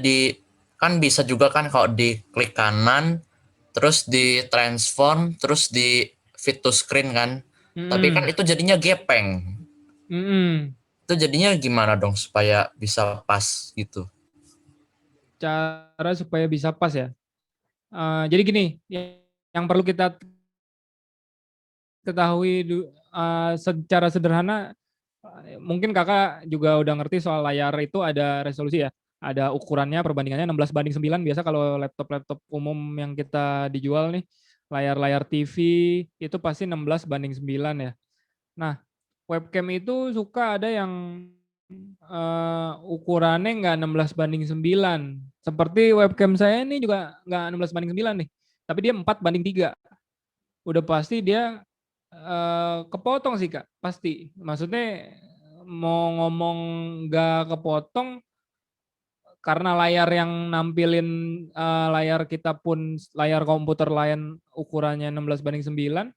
kan bisa juga kan kalau diklik kanan, terus di transform, terus di fit to screen kan. Tapi kan itu jadinya gepeng. Itu jadinya gimana dong supaya bisa pas gitu? Cara supaya bisa pas ya. Jadi gini, yang perlu kita ketahui secara sederhana, mungkin Kakak juga udah ngerti soal layar itu ada resolusi ya. Ada ukurannya, perbandingannya 16:9. Biasa kalau laptop-laptop umum yang kita dijual nih, layar-layar TV itu pasti 16:9 ya. Nah, webcam itu suka ada yang ukurannya nggak 16:9. Seperti webcam saya ini juga nggak 16:9 nih, tapi dia 4:3. Udah pasti dia kepotong sih Kak, pasti. Maksudnya mau ngomong nggak kepotong karena layar yang nampilin layar kita pun layar komputer lain ukurannya 16:9,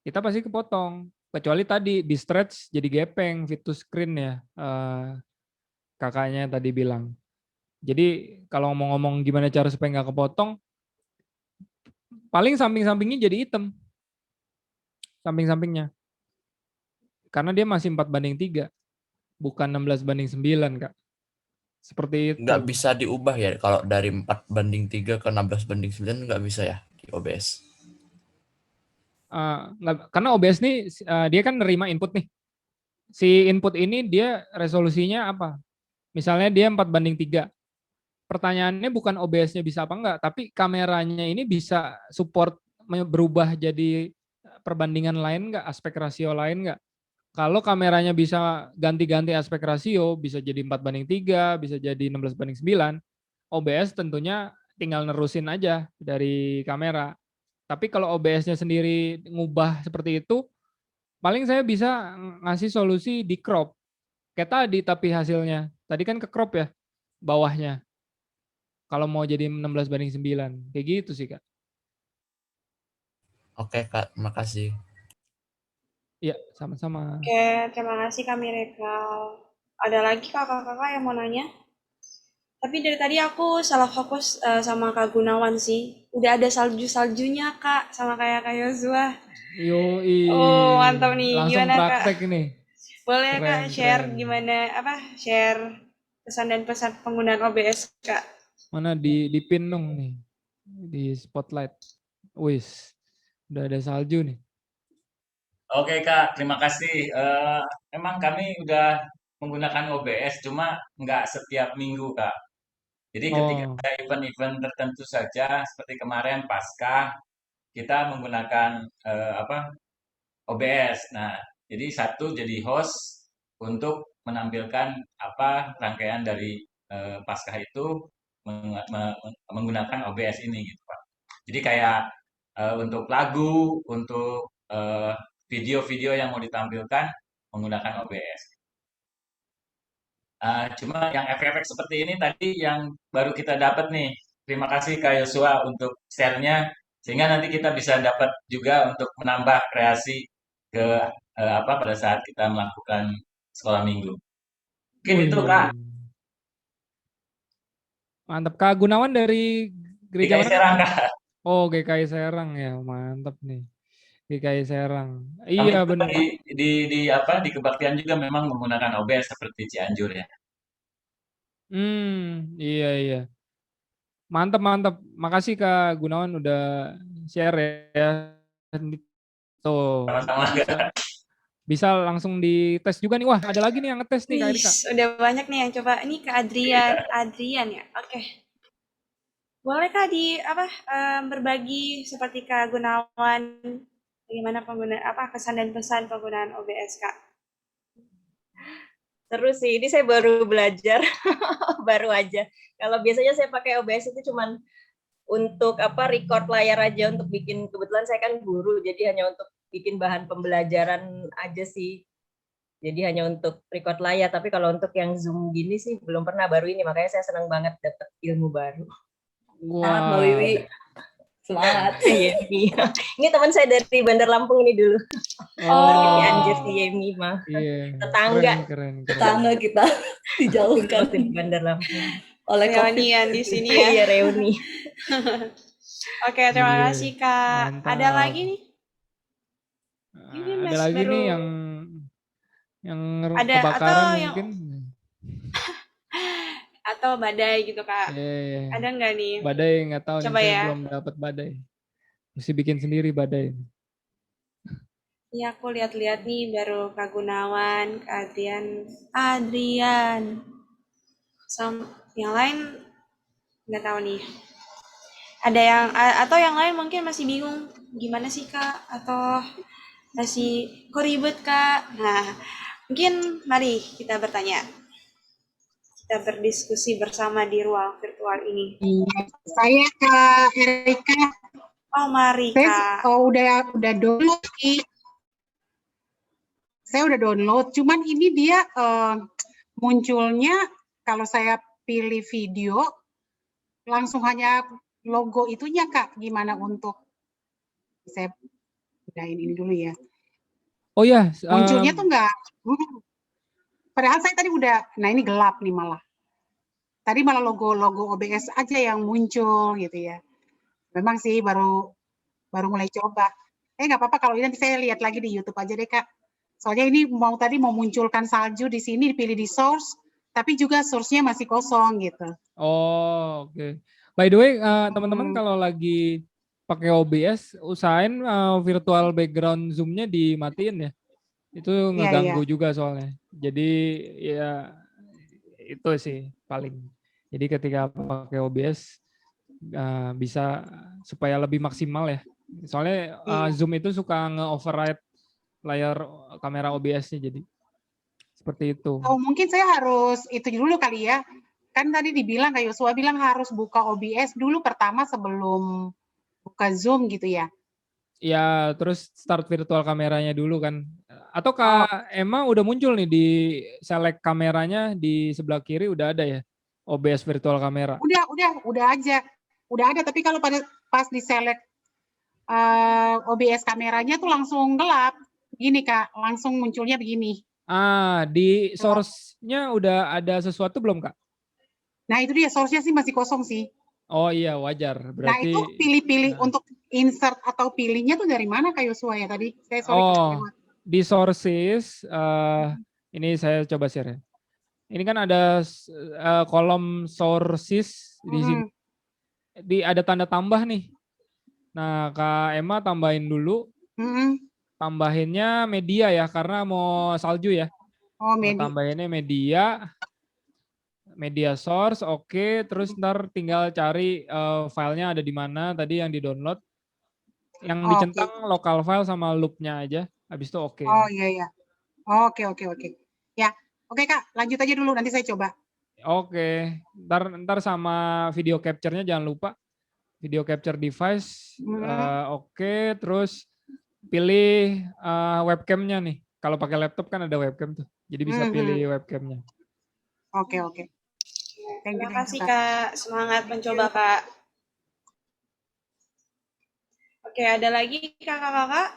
kita pasti kepotong. Kecuali tadi di stretch jadi gepeng fit to screen ya, kakaknya tadi bilang. Jadi kalau ngomong-ngomong gimana cara supaya nggak kepotong, paling samping-sampingnya jadi hitam, samping-sampingnya. Karena dia masih 4:3, bukan 16:9 Kak. Seperti itu. Nggak bisa diubah ya kalau dari 4:3 ke 16:9 nggak bisa ya di OBS? Karena OBS nih dia kan nerima input nih. Si input ini dia resolusinya apa? Misalnya dia 4:3. Pertanyaannya bukan OBS-nya bisa apa enggak, tapi kameranya ini bisa support berubah jadi perbandingan lain enggak, aspek rasio lain enggak? Kalau kameranya bisa ganti-ganti aspek rasio, bisa jadi 4:3, bisa jadi 16:9, OBS tentunya tinggal nerusin aja dari kamera. Tapi kalau OBS-nya sendiri ngubah seperti itu, paling saya bisa ngasih solusi di crop. Kayak tadi tapi hasilnya. Tadi kan ke crop ya bawahnya. Kalau mau jadi 16:9. Kayak gitu sih Kak. Oke Kak, makasih. Iya, sama-sama. Oke, terima kasih Kak Miracle. Ada lagi kakak-kakak yang mau nanya? Tapi dari tadi aku salah fokus sama Kak Gunawan sih. Udah ada salju-saljunya Kak, sama kayak Kak Yosua. Yoi. Oh, mantap nih. Langsung Gimana praktek Kak? ini. Boleh Keren, Kak share keren. gimana share pesan dan pesan penggunaan OBS Kak? Mana di pin dong nih. Di spotlight. Wis. Udah ada salju nih. Oke Kak, terima kasih. Emang kami udah menggunakan OBS, cuma nggak setiap minggu Kak. Jadi ketika ada event-event tertentu saja, seperti kemarin Paskah, kita menggunakan OBS. Nah, jadi satu jadi host untuk menampilkan rangkaian dari Paskah itu menggunakan OBS ini gitu Pak. Jadi kayak untuk lagu, untuk video-video yang mau ditampilkan menggunakan OBS. Cuma yang efek-efek seperti ini tadi yang baru kita dapat nih. Terima kasih Kak Yosua untuk share-nya, sehingga nanti kita bisa dapat juga untuk menambah kreasi ke pada saat kita melakukan sekolah minggu. Mungkin itu Kak. Mantap. Kak Gunawan dari gereja GKI mana? Serang Kak. Oh, GKI Serang ya. Mantap nih. GKI Serang. Kami Iya juga benar. di kebaktian juga memang menggunakan OBS seperti Cianjur ya. Iya iya. Mantap mantap. Makasih Kak Gunawan udah share ya. Tuh. Sama-sama Bisa langsung dites juga nih. Wah, ada lagi nih yang ngetes nih Kak Erika. Udah banyak nih yang coba. Ini Kak Adrian ya. Oke. Boleh Kak berbagi seperti Kak Gunawan bagaimana penggunaan kesan dan pesan penggunaan OBS Kak? Terus sih, ini saya baru belajar, baru aja. Kalau biasanya saya pakai OBS itu cuman untuk record layar aja, untuk bikin, kebetulan saya kan guru, jadi hanya untuk bikin bahan pembelajaran aja sih. Jadi hanya untuk record layar, tapi kalau untuk yang Zoom gini sih belum pernah, baru ini, makanya saya senang banget dapat ilmu baru. Semangat Mbak Wiwi. Semangat. Ini teman saya dari Bandar Lampung ini dulu. Oh. Anjir si Yemi mah. Tetangga. Keren. Tetangga kita dijauhkan di Bandar Lampung. Oleh reunian di sini ya. Iya, reuni. Oke, terima kasih Kak. Mantap. Ada lagi nih? Ini ada lagi baru... nih yang ada, kebakaran atau mungkin. Atau badai gitu Kak. Ada nggak nih? Badai nggak tahu. Coba nih, ya. saya belum dapat badai. Mesti bikin sendiri badai. Iya, aku lihat-lihat nih baru Kak Gunawan, Kak Adrian. Yang lain nggak tahu nih. Ada yang atau yang lain mungkin masih bingung gimana sih Kak, atau Masih kok ribet Kak? Nah, mungkin mari kita bertanya. Kita berdiskusi bersama di ruang virtual ini. Iya, saya Kak Erika. Oh, mari Kak. Udah download sih. Saya udah download, cuman ini dia munculnya kalau saya pilih video langsung hanya logo itunya Kak. Gimana untuk saya pindahin ini dulu ya. Oh ya, Munculnya tuh enggak. Padahal saya tadi udah, nah ini gelap nih malah. Tadi malah logo-logo OBS aja yang muncul gitu ya. Memang sih baru mulai coba. Nggak apa-apa kalau ini nanti saya lihat lagi di YouTube aja deh Kak. Soalnya ini tadi mau munculkan salju di sini, dipilih di source, tapi juga source-nya masih kosong gitu. Oh, oke. By the way, teman-teman kalau lagi pakai OBS, usahain virtual background Zoom-nya dimatiin ya. Itu ngeganggu juga soalnya. Jadi ya itu sih paling. Jadi ketika pakai OBS bisa supaya lebih maksimal ya. Soalnya Zoom itu suka nge-override layar kamera OBS-nya, jadi seperti itu. Oh, mungkin saya harus itu dulu kali ya. Kan tadi dibilang Kak Yosua bilang harus buka OBS dulu pertama sebelum buka Zoom gitu ya. Ya, terus start virtual kameranya dulu kan. Atau Kak Emma udah muncul nih di select kameranya di sebelah kiri udah ada ya OBS virtual kamera. Udah aja. Udah ada, tapi kalau pas di select OBS kameranya tuh langsung gelap. Gini Kak, langsung munculnya begini. Di source-nya udah ada sesuatu belum Kak? Nah itu dia, source-nya sih masih kosong sih. Oh iya, wajar. Berarti. Nah itu pilih-pilih untuk insert atau pilihnya tuh dari mana Kak Yosua ya tadi? Di sources, ini saya coba share ya. Ini kan ada kolom sources di sini. Ada tanda tambah nih. Nah, Kak Emma tambahin dulu. Tambahinnya media ya, karena mau salju ya. Oh, media. Tambahinnya media source, oke. Terus ntar tinggal cari filenya ada di mana tadi yang di-download. Yang dicentang local file sama loop-nya aja. Habis itu oke. Oh iya. Oke. Ya, oke Kak, lanjut aja dulu, nanti saya coba. Oke, ntar sama video capture-nya jangan lupa. Video capture device, oke. Terus pilih webcam-nya nih. Kalau pakai laptop kan ada webcam tuh. Jadi bisa pilih webcam-nya. Oke. Terima kasih Kak, semangat mencoba Kak. Oke, ada lagi kakak-kakak?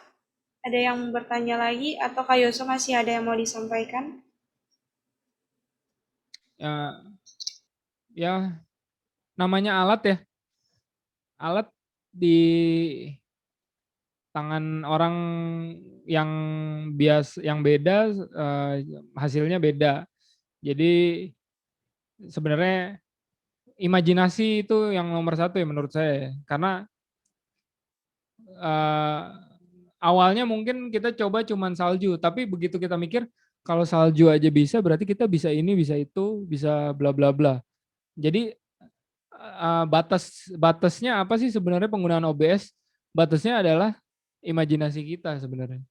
Ada yang bertanya lagi atau Kak Yoso masih ada yang mau disampaikan? Ya, namanya alat ya. Alat di tangan orang yang beda, hasilnya beda. Jadi sebenarnya imajinasi itu yang nomor satu ya menurut saya. Karena awalnya mungkin kita coba cuman salju, tapi begitu kita mikir kalau salju aja bisa, berarti kita bisa ini, bisa itu, bisa bla bla bla. Jadi batasnya apa sih sebenarnya penggunaan OBS? Batasnya adalah imajinasi kita sebenarnya.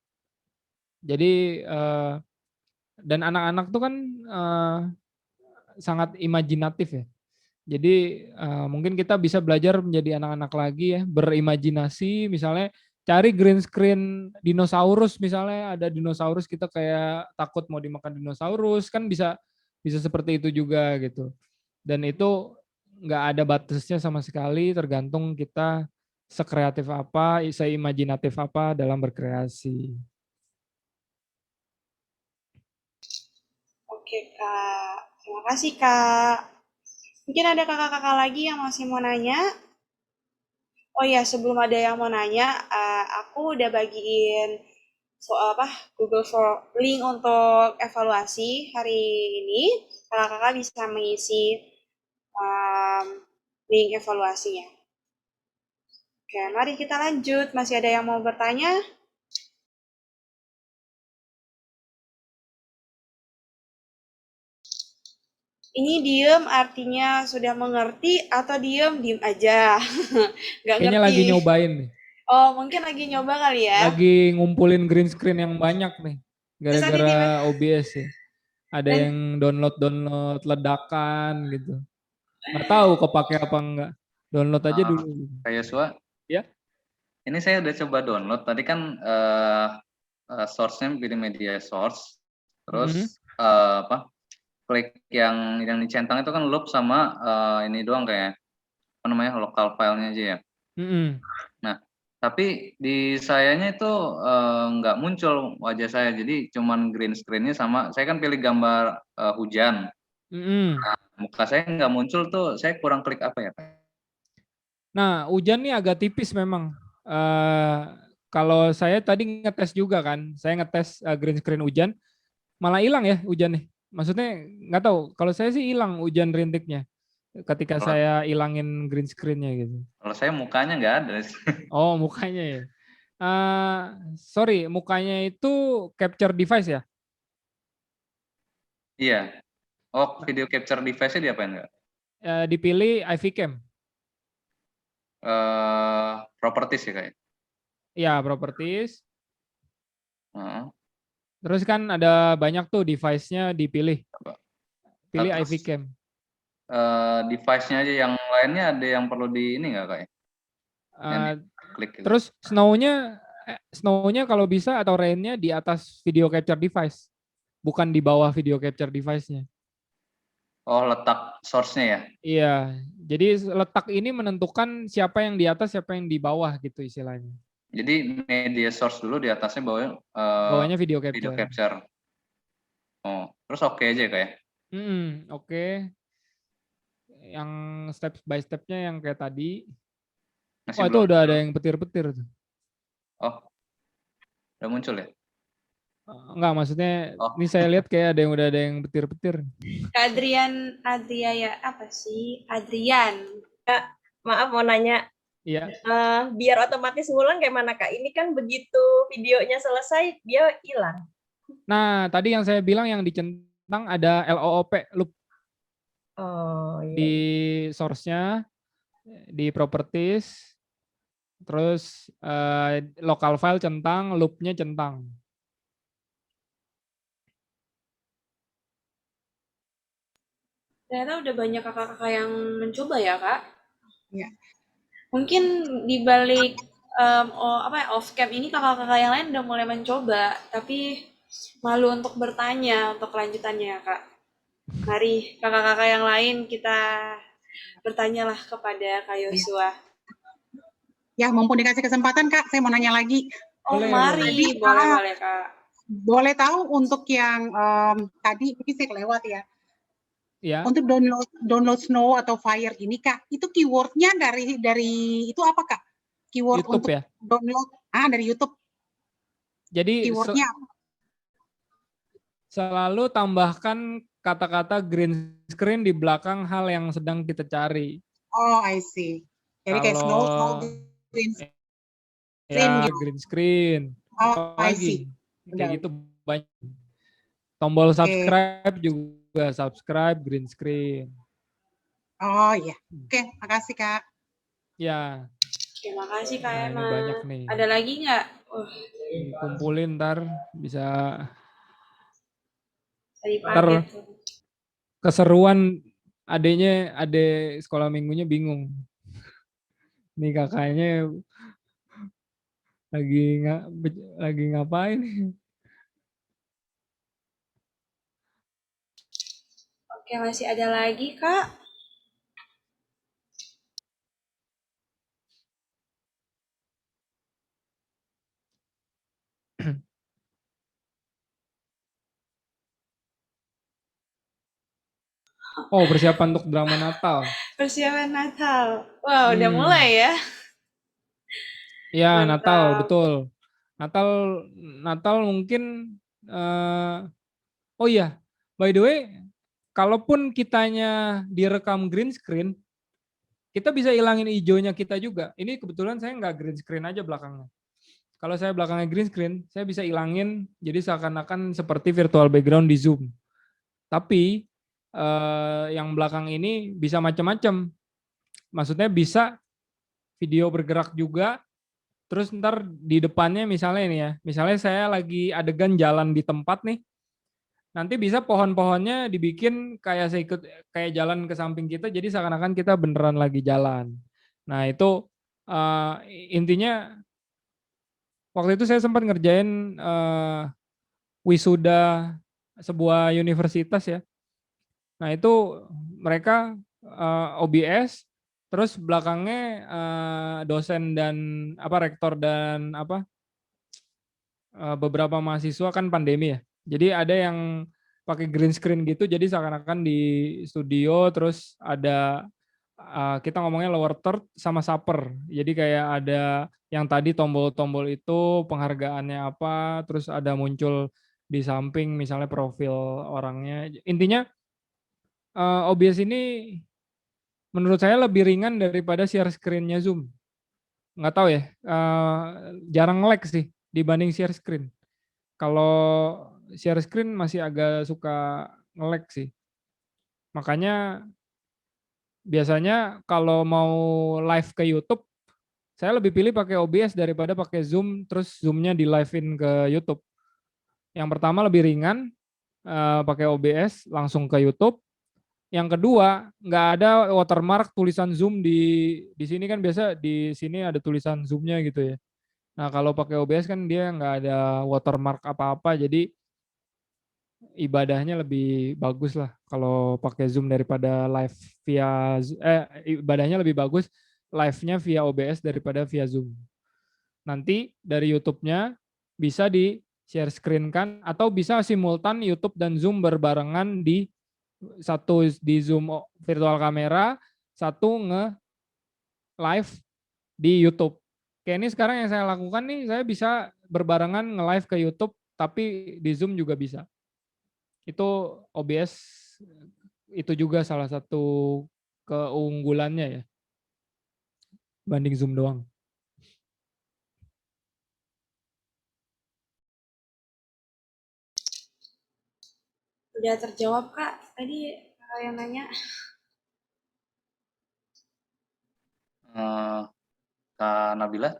Jadi dan anak-anak tuh kan sangat imajinatif ya. Jadi mungkin kita bisa belajar menjadi anak-anak lagi ya, berimajinasi, misalnya cari green screen dinosaurus, misalnya ada dinosaurus kita kayak takut mau dimakan dinosaurus, kan bisa seperti itu juga gitu. Dan itu nggak ada batasnya sama sekali, tergantung kita sekreatif apa, seimajinatif apa dalam berkreasi. Oke Kak, terima kasih Kak. Mungkin ada kakak-kakak lagi yang masih mau nanya? Oh ya, sebelum ada yang mau nanya, aku udah bagiin Google Form link untuk evaluasi hari ini. Kakak-kakak bisa mengisi link evaluasinya. Oke, mari kita lanjut. Masih ada yang mau bertanya? Ini diem artinya sudah mengerti atau diem aja? Nggak Kayaknya ngerti. lagi nyobain nih. Oh, mungkin lagi nyoba kali ya. Lagi ngumpulin green screen yang banyak nih. Terus nanti tiba Gara-gara OBS ya. Ada dan yang download ledakan gitu. Nggak tahu kepake apa enggak. Download aja dulu. Kak Yosua, Ya. ini saya udah coba download. Tadi kan source-nya pilih media source, terus klik yang dicentang itu kan loop sama ini doang kayak apa namanya lokal filenya aja ya. Nah, tapi di sayanya itu nggak muncul wajah saya, jadi cuman green screen-nya sama saya kan pilih gambar hujan. Nah, muka saya nggak muncul tuh, saya kurang klik apa ya? Nah, hujan nih agak tipis memang. Kalau saya tadi ngetes juga kan, saya ngetes green screen hujan, malah hilang ya hujan nih. Maksudnya nggak tahu, kalau saya sih hilang hujan rintiknya ketika saya hilangin green screen-nya gitu. Kalau saya mukanya nggak ada. Oh, mukanya ya. Sorry, mukanya itu capture device ya? Iya. Oh, video capture device-nya diapain nggak? Dipilih IV cam. Properties ya kayak. Iya, properties. Terus kan ada banyak tuh device-nya dipilih. Pilih IV cam. Device-nya aja, yang lainnya ada yang perlu di ini nggak kayak? Klik gitu. Terus snow-nya kalau bisa atau rain-nya di atas video capture device, bukan di bawah video capture device-nya. Oh, letak source-nya ya? Iya, jadi letak ini menentukan siapa yang di atas, siapa yang di bawah gitu istilahnya. Jadi media source dulu, di atasnya bawahnya video capture. Video capture. Oh, terus oke aja kayak? Oke. Yang step by step-nya yang kayak tadi. Masih itu udah ada yang petir-petir tuh. Oh, udah muncul ya? Enggak, maksudnya ini saya lihat kayak udah ada yang petir-petir. Kak Adrian ya apa sih? Adrian. Kak, maaf mau nanya. Iya. Biar otomatis ngulang kayak mana Kak? Ini kan begitu videonya selesai dia hilang. Nah, tadi yang saya bilang yang dicentang ada LOOP loop. Oh, iya. Di source-nya, di properties, terus local file centang, loop-nya centang. Ternyata udah banyak kakak-kakak yang mencoba ya Kak. Iya. Mungkin di balik off cam ini kakak-kakak yang lain udah mulai mencoba, tapi malu untuk bertanya untuk kelanjutannya ya Kak. Mari kakak-kakak yang lain kita bertanyalah kepada Kak Yosua. Ya, mumpung dikasih kesempatan Kak, saya mau nanya lagi. Oh, mari, boleh Kak. Boleh tahu untuk yang tadi mungkin saya kelewat ya. Ya. Untuk download Snow atau Fire ini Kak, itu keywordnya dari itu apa Kak? Keyword YouTube untuk ya? download dari YouTube. Jadi keywordnya apa? Selalu tambahkan kata-kata green screen di belakang hal yang sedang kita cari. Oh, I see. Jadi kayak snow green screen. Ya, gitu. green screen. Oh, I see. Kayak gitu banyak. Tombol subscribe juga subscribe green screen. Oh iya. Oke, makasih Kak. Ya. Terima kasih Kak Emma. Banyak nih. Ada lagi nggak? Kumpulin ntar bisa. Ntar keseruan adek sekolah minggunya bingung. Nih kakaknya lagi ngapain? Oke, masih ada lagi Kak? Oh, persiapan untuk drama Natal. Persiapan Natal. Wow, udah mulai ya? Ya, Natal, betul. Natal mungkin, oh iya, by the way, kalaupun kitanya direkam green screen, kita bisa hilangin hijaunya kita juga. Ini kebetulan saya nggak green screen aja belakangnya. Kalau saya belakangnya green screen, saya bisa hilangin, jadi seakan-akan seperti virtual background di Zoom. Tapi yang belakang ini bisa macam-macam. Maksudnya bisa video bergerak juga, Terus ntar di depannya misalnya ini ya, misalnya saya lagi adegan jalan di tempat nih, nanti bisa pohon-pohonnya dibikin kayak kayak jalan ke samping kita, jadi seakan-akan kita beneran lagi jalan. Nah itu intinya waktu itu saya sempat ngerjain wisuda sebuah universitas ya. Nah itu mereka OBS, terus belakangnya dosen dan rektor dan beberapa mahasiswa kan pandemi ya. Jadi ada yang pakai green screen gitu, jadi seakan-akan di studio, terus ada kita ngomongnya lower third sama supper. Jadi kayak ada yang tadi tombol-tombol itu penghargaannya apa, terus ada muncul di samping misalnya profil orangnya. Intinya OBS ini menurut saya lebih ringan daripada share screen-nya Zoom. Nggak tahu ya, jarang lag sih dibanding share screen. Kalau share screen masih agak suka nge-lag sih. Makanya biasanya kalau mau live ke YouTube, saya lebih pilih pakai OBS daripada pakai Zoom, terus Zoom-nya di live-in ke YouTube. Yang pertama lebih ringan, pakai OBS langsung ke YouTube. Yang kedua, nggak ada watermark tulisan Zoom di sini kan biasa di sini ada tulisan Zoom-nya gitu ya. Nah kalau pakai OBS kan dia nggak ada watermark apa-apa, jadi ibadahnya lebih bagus lah kalau pakai Zoom daripada live via ibadahnya lebih bagus live-nya via OBS daripada via Zoom. Nanti dari YouTube-nya bisa di share screen kan atau bisa simultan YouTube dan Zoom berbarengan di satu di Zoom virtual kamera, satu nge-live di YouTube. Kayak ini sekarang yang saya lakukan nih, saya bisa berbarengan nge-live ke YouTube, tapi di Zoom juga bisa. Itu OBS, itu juga salah satu keunggulannya ya, banding Zoom doang. Udah terjawab Kak, tadi yang nanya. Kak Nabila?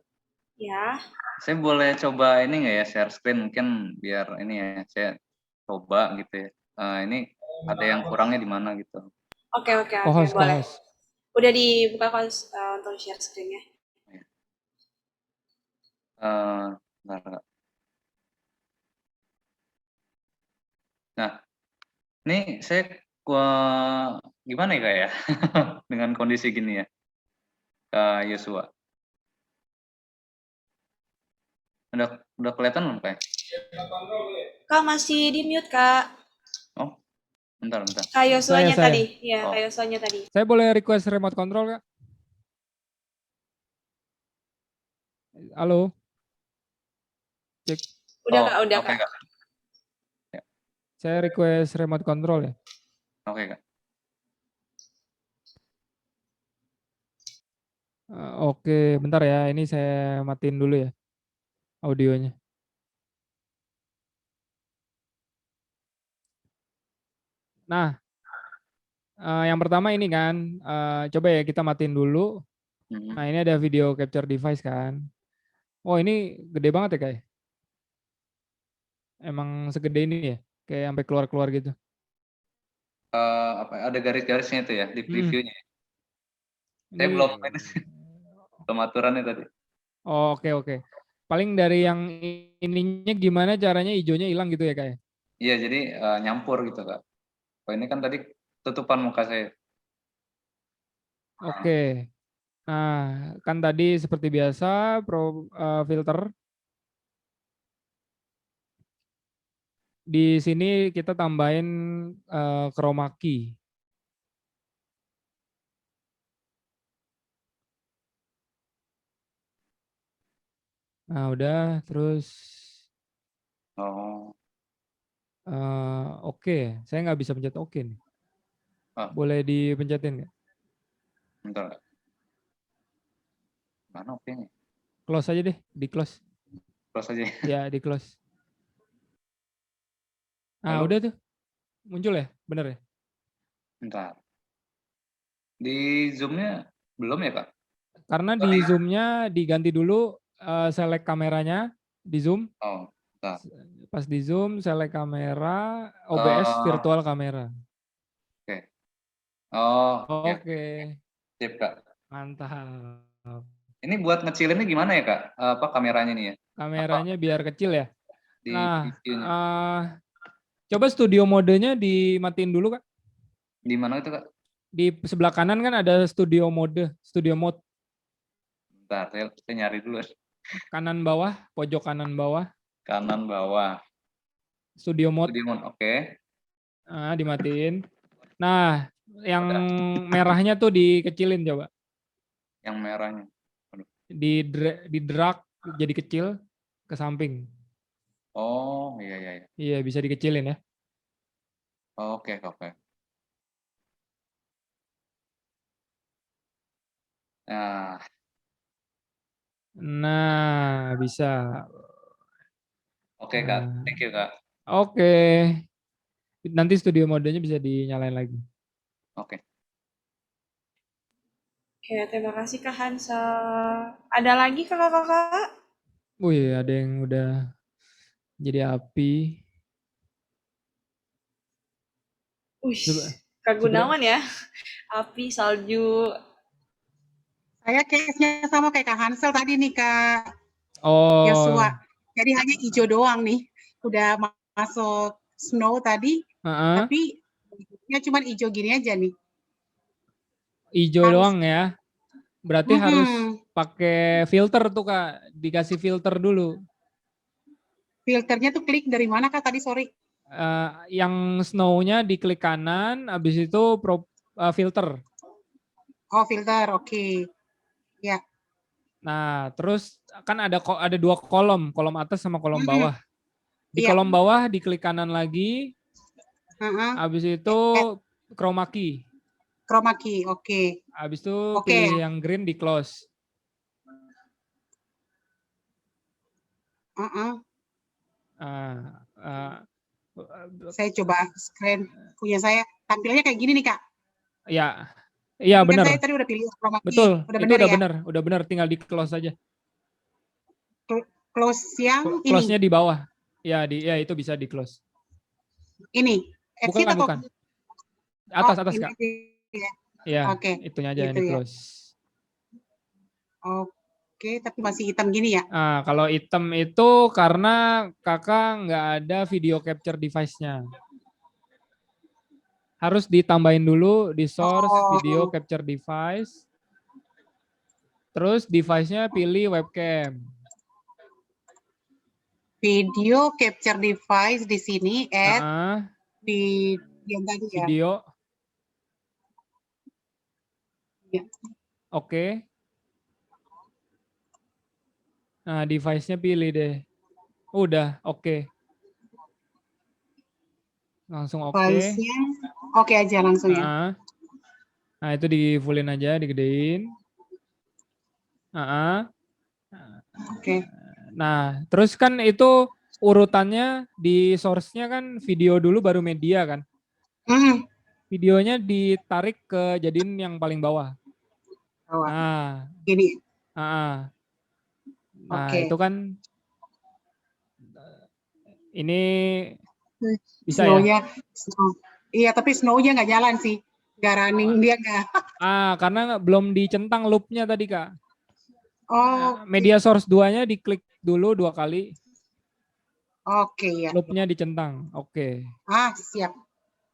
Ya. Saya boleh coba ini nggak ya share screen mungkin biar ini ya saya coba gitu ya. Ini ada yang kurangnya di mana gitu. Oke, boleh. Udah dibuka untuk share screen-nya. Bentar. Nah, ini saya gimana ya Kak ya dengan kondisi gini ya, Kak Yosua. Udah kelihatan belum Kak? Kak masih di mute Kak. Oh, bentar. Kak Yosuanya tadi, ya Kak Yosuanya tadi. Saya boleh request remote control Kak? Halo? Cek. Udah Kak, udah Kak. Ya. Saya request remote control ya. Oke Kak. Oke, bentar ya. Ini saya matiin dulu ya audionya. Nah, yang pertama ini kan, coba ya kita matiin dulu. Nah ini ada video capture device kan. Oh ini gede banget ya kayak. Emang segede ini ya, kayak sampai keluar-keluar gitu. Ada garis-garisnya itu ya di previewnya. Saya belum aturannya tadi. Oh, oke. Paling dari yang ininya gimana caranya hijaunya hilang gitu ya Kak? Iya, jadi nyampur gitu Kak. Oh ini kan tadi tutupan muka saya. Oke. Nah, kan tadi seperti biasa filter. Di sini kita tambahin chroma key. Nah, udah terus oke. Saya nggak bisa pencet oke nih. Boleh dipencetin nggak? Bentar. Mana oke nih? Close aja deh, di close. Close aja. Ya, di close. Nah, udah tuh. Muncul ya? Bener ya? Bentar. Di Zoom-nya belum ya, Kak? Karena di Zoom-nya diganti dulu select kameranya di Zoom. Oh, bentar. Pas di Zoom, select kamera, OBS virtual kamera. Oke. Oh, ya. Oke, Sip, Kak. mantap. Ini buat ngecilinnya gimana ya, Kak? Apa kameranya nih ya? Kameranya biar kecil ya. Di Nah, videonya. coba studio modenya dimatiin dulu, Kak. Di mana itu, Kak? Di sebelah kanan kan ada studio mode. Bentar, saya nyari dulu. Kanan bawah, pojok kanan bawah. Kanan bawah. Studio mode. Oke. Dimatiin. Nah, yang merahnya tuh dikecilin coba. Yang merahnya. Di drag jadi kecil ke samping. Oh, iya. Iya, bisa dikecilin ya. Oke. Nah, bisa. Oke, Kak. Thank you, Kak. Oke. Nanti studio modenya bisa dinyalain lagi. Oke. Oke, terima kasih Kak Hansel. Ada lagi kakak-kakak? Wih, ada yang udah jadi api. Wih, Kak Gunawan ya. Api, salju. Saya case-nya sama kayak Kak Hansel tadi nih, Kak Oh. Yosua. Jadi hanya hijau doang nih. Udah masuk snow tadi, tapi ya cuma hijau gini aja nih. Hijau doang ya. Berarti harus pakai filter tuh, Kak. Dikasih filter dulu. Filternya tuh klik dari mana, Kak? Tadi sorry. Yang snow-nya diklik kanan, habis itu filter. Oh, filter. Oke. Ya. Nah, terus kan ada dua kolom atas sama kolom bawah. Di Iya. kolom bawah diklik kanan lagi. Habis itu chroma key. Chroma key, oke. Habis itu pilih yang green di close. Saya coba screen punya saya. Tampilannya kayak gini nih, Kak. Ya. Iya, benar. Saya tadi udah pilih chroma key. Betul. Udah itu benar udah ya? benar, udah benar, tinggal di close aja. Close yang ini. Close-nya di bawah. Ya, itu bisa di close. Ini. Bukan. Atas, Kak. Ya, Oke. itunya aja yang di close. Oke, tapi masih hitam gini ya? Nah, kalau hitam itu karena kakak nggak ada video capture device-nya. Harus ditambahin dulu di source video capture device. Terus device-nya pilih webcam. Video capture device di sini di yang tadi ya. Video. Ya. Oke. Nah, device-nya pilih deh. Udah, oke. Langsung oke. Device-nya oke aja langsung ya. Nah, itu di fullin aja, digedein. Oke. Nah, terus kan itu urutannya di source-nya kan video dulu baru media kan. Videonya ditarik ke jadiin yang paling bawah. Nah, gini. Nah, itu kan ini bisa ya? Iya, tapi snow-nya nggak jalan sih. Nggak running, dia nggak. Karena belum dicentang loop-nya tadi, Kak. Okay. Media source 2-nya diklik dulu 2 kali. Oke, ya. Loop-nya dicentang. Oke. Siap.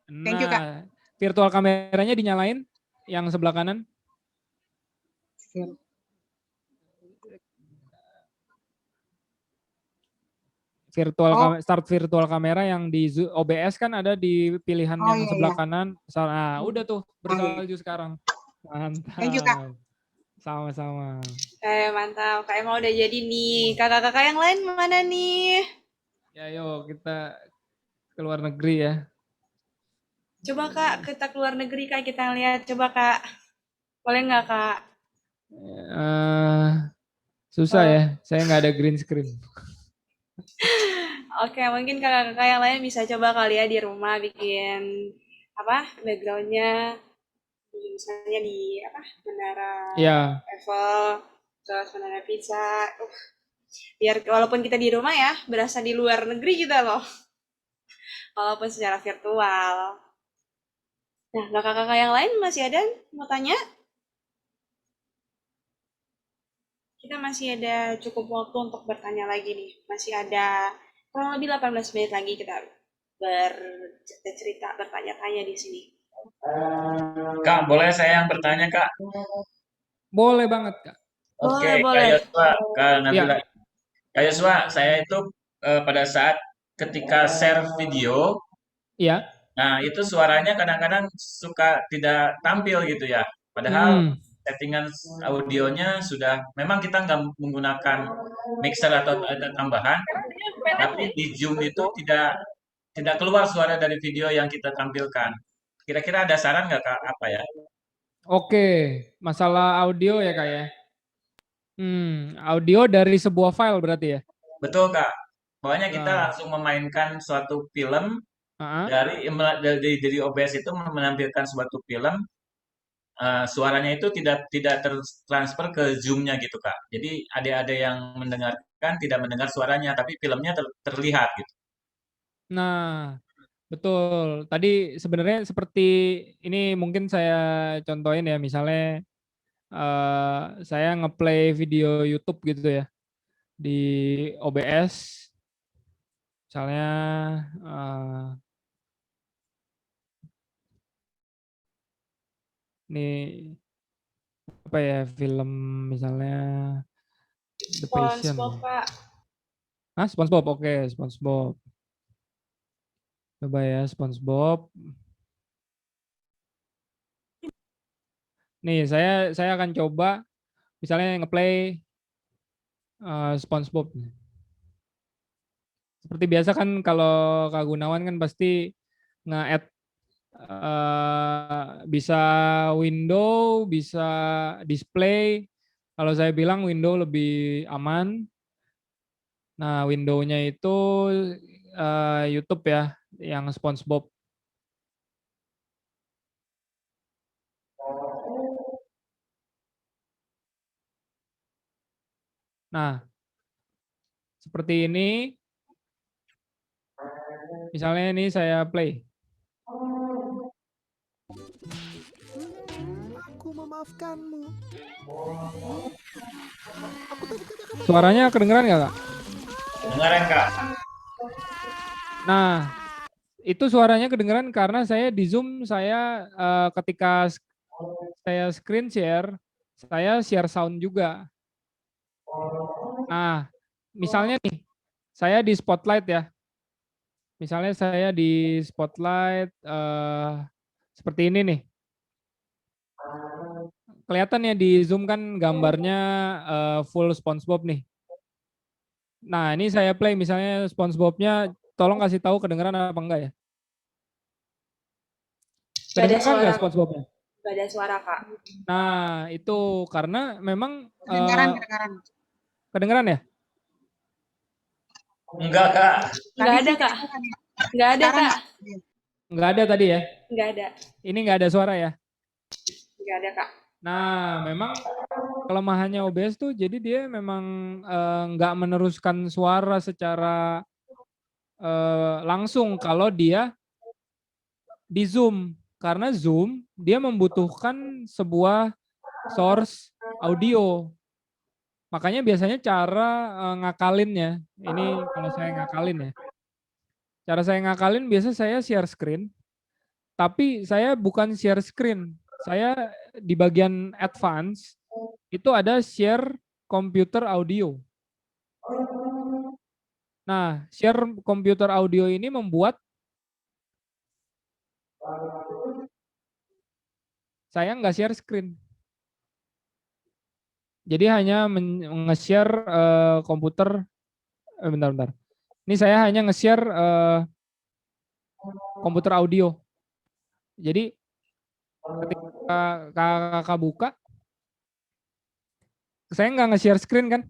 Thank you, Kak. Virtual kameranya dinyalain yang sebelah kanan. Start virtual kamera yang di OBS kan ada di pilihan yang sebelah kanan. Nah, udah tuh bersalju sekarang. Mantap. Thank you, Kak. Sama-sama. Mantap. Kak Emma udah jadi nih. Kakak-kakak yang lain mana nih? Ya, yuk kita ke luar negeri ya. Coba Kak, kita keluar negeri Kak, kita lihat. Coba Kak. Boleh nggak Kak? Susah ya, saya nggak ada green screen. Oke, mungkin kakak-kakak yang lain bisa coba kali ya di rumah bikin backgroundnya misalnya di menara Eiffel, terus menara Pisa. Biar walaupun kita di rumah ya, berasa di luar negeri kita loh. Walaupun secara virtual. Nah, kakak-kakak yang lain masih ada mau tanya? Kita masih ada cukup waktu untuk bertanya lagi nih. Masih ada kurang lebih 18 menit lagi kita bercerita, bertanya-tanya di sini. Kak, boleh saya yang bertanya, Kak? Boleh banget, Kak. Oke, Kak boleh. Yosua, Kak Nabila. Ya. Kak Yosua, saya itu pada saat ketika share video, Iya. nah itu suaranya kadang-kadang suka tidak tampil gitu ya. Padahal settingan audionya sudah, memang kita nggak menggunakan mixer atau ada tambahan, tapi di Zoom itu tidak keluar suara dari video yang kita tampilkan. Kira-kira ada saran nggak, Kak? Apa ya? Oke, masalah audio ya, Kak ya. Audio dari sebuah file berarti ya? Betul, Kak. Pokoknya kita langsung memainkan suatu film dari OBS itu menampilkan suatu film, suaranya itu tidak tertransfer ke Zoom-nya gitu, Kak. Jadi ada yang mendengarkan tidak mendengar suaranya, tapi filmnya terlihat gitu. Nah, betul. Tadi sebenarnya seperti ini mungkin saya contohin ya, misalnya saya ngeplay video YouTube gitu ya di OBS. Misalnya ini apa ya, film misalnya The Passion. SpongeBob, Kak. SpongeBob, oke, SpongeBob. Coba ya, SpongeBob. Nih, saya akan coba misalnya ngeplay SpongeBob. Seperti biasa kan kalau Kak Gunawan kan pasti nge-add bisa window, bisa display. Kalau saya bilang window lebih aman. Nah, window-nya itu YouTube ya, yang SpongeBob. Nah, seperti ini. Misalnya ini saya play. Aku memaafkanmu. Suaranya kedengeran nggak, Kak? Kedengeran, Kak. Nah, itu suaranya kedengeran karena saya di Zoom, saya ketika saya screen share, saya share sound juga. Nah, misalnya nih, saya di Spotlight ya. Misalnya saya di Spotlight seperti ini nih. Kelihatan ya di Zoom kan gambarnya full SpongeBob nih. Nah, ini saya play misalnya SpongeBob-nya, tolong kasih tahu kedengeran apa enggak ya? Kedengeran enggak SpongeBob-nya? Gak ada suara, Kak. Nah, itu karena memang Kedengaran. kedengeran ya? Enggak, Kak. Enggak ada, Kak. Enggak ada, Kak. Enggak ada tadi ya? Enggak ada. Ini enggak ada suara ya? Enggak ada, Kak. Nah, memang kelemahannya OBS tuh jadi dia memang enggak meneruskan suara secara langsung kalau dia di Zoom. Karena Zoom dia membutuhkan sebuah source audio. Makanya biasanya cara ngakalinnya, ini kalau saya ngakalin ya. Cara saya ngakalin biasa saya share screen, tapi saya bukan share screen. Saya di bagian advance, itu ada share computer audio. Nah, share computer audio ini membuat saya nggak share screen. Jadi hanya nge-share komputer, bentar. Ini saya hanya nge-share komputer audio. Jadi ketika kakak buka, saya nggak nge-share screen kan,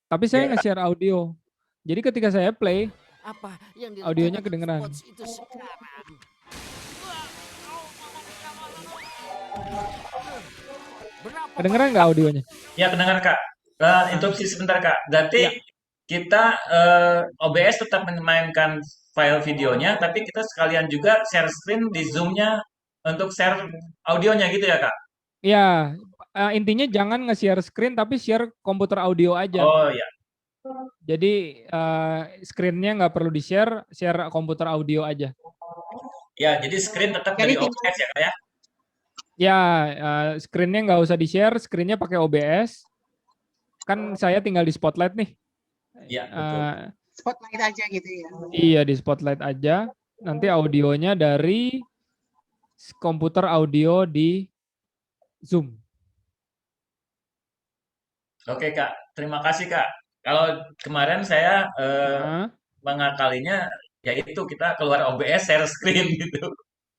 tapi saya nge-share audio. Jadi ketika saya play, audionya kedengeran. Kedengeran nggak audionya? Ya, kedengeran, Kak. Interupsi sebentar Kak. Berarti Ya. kita OBS tetap memainkan file videonya, tapi kita sekalian juga share screen di Zoom-nya untuk share audionya gitu ya Kak? Ya, intinya jangan nge-share screen tapi share komputer audio aja. Oh ya. Jadi screen-nya nggak perlu di-share, share komputer audio aja. Ya, jadi screen tetap dari OBS ya Kak ya? Ya, screen-nya nggak usah di-share, screen-nya pakai OBS. Kan saya tinggal di Spotlight nih. Iya, betul. Spotlight aja gitu ya. Iya, di Spotlight aja. Nanti audionya dari komputer audio di Zoom. Oke Kak, terima kasih Kak. Kalau kemarin saya mengakalinya yaitu kita keluar OBS share screen gitu.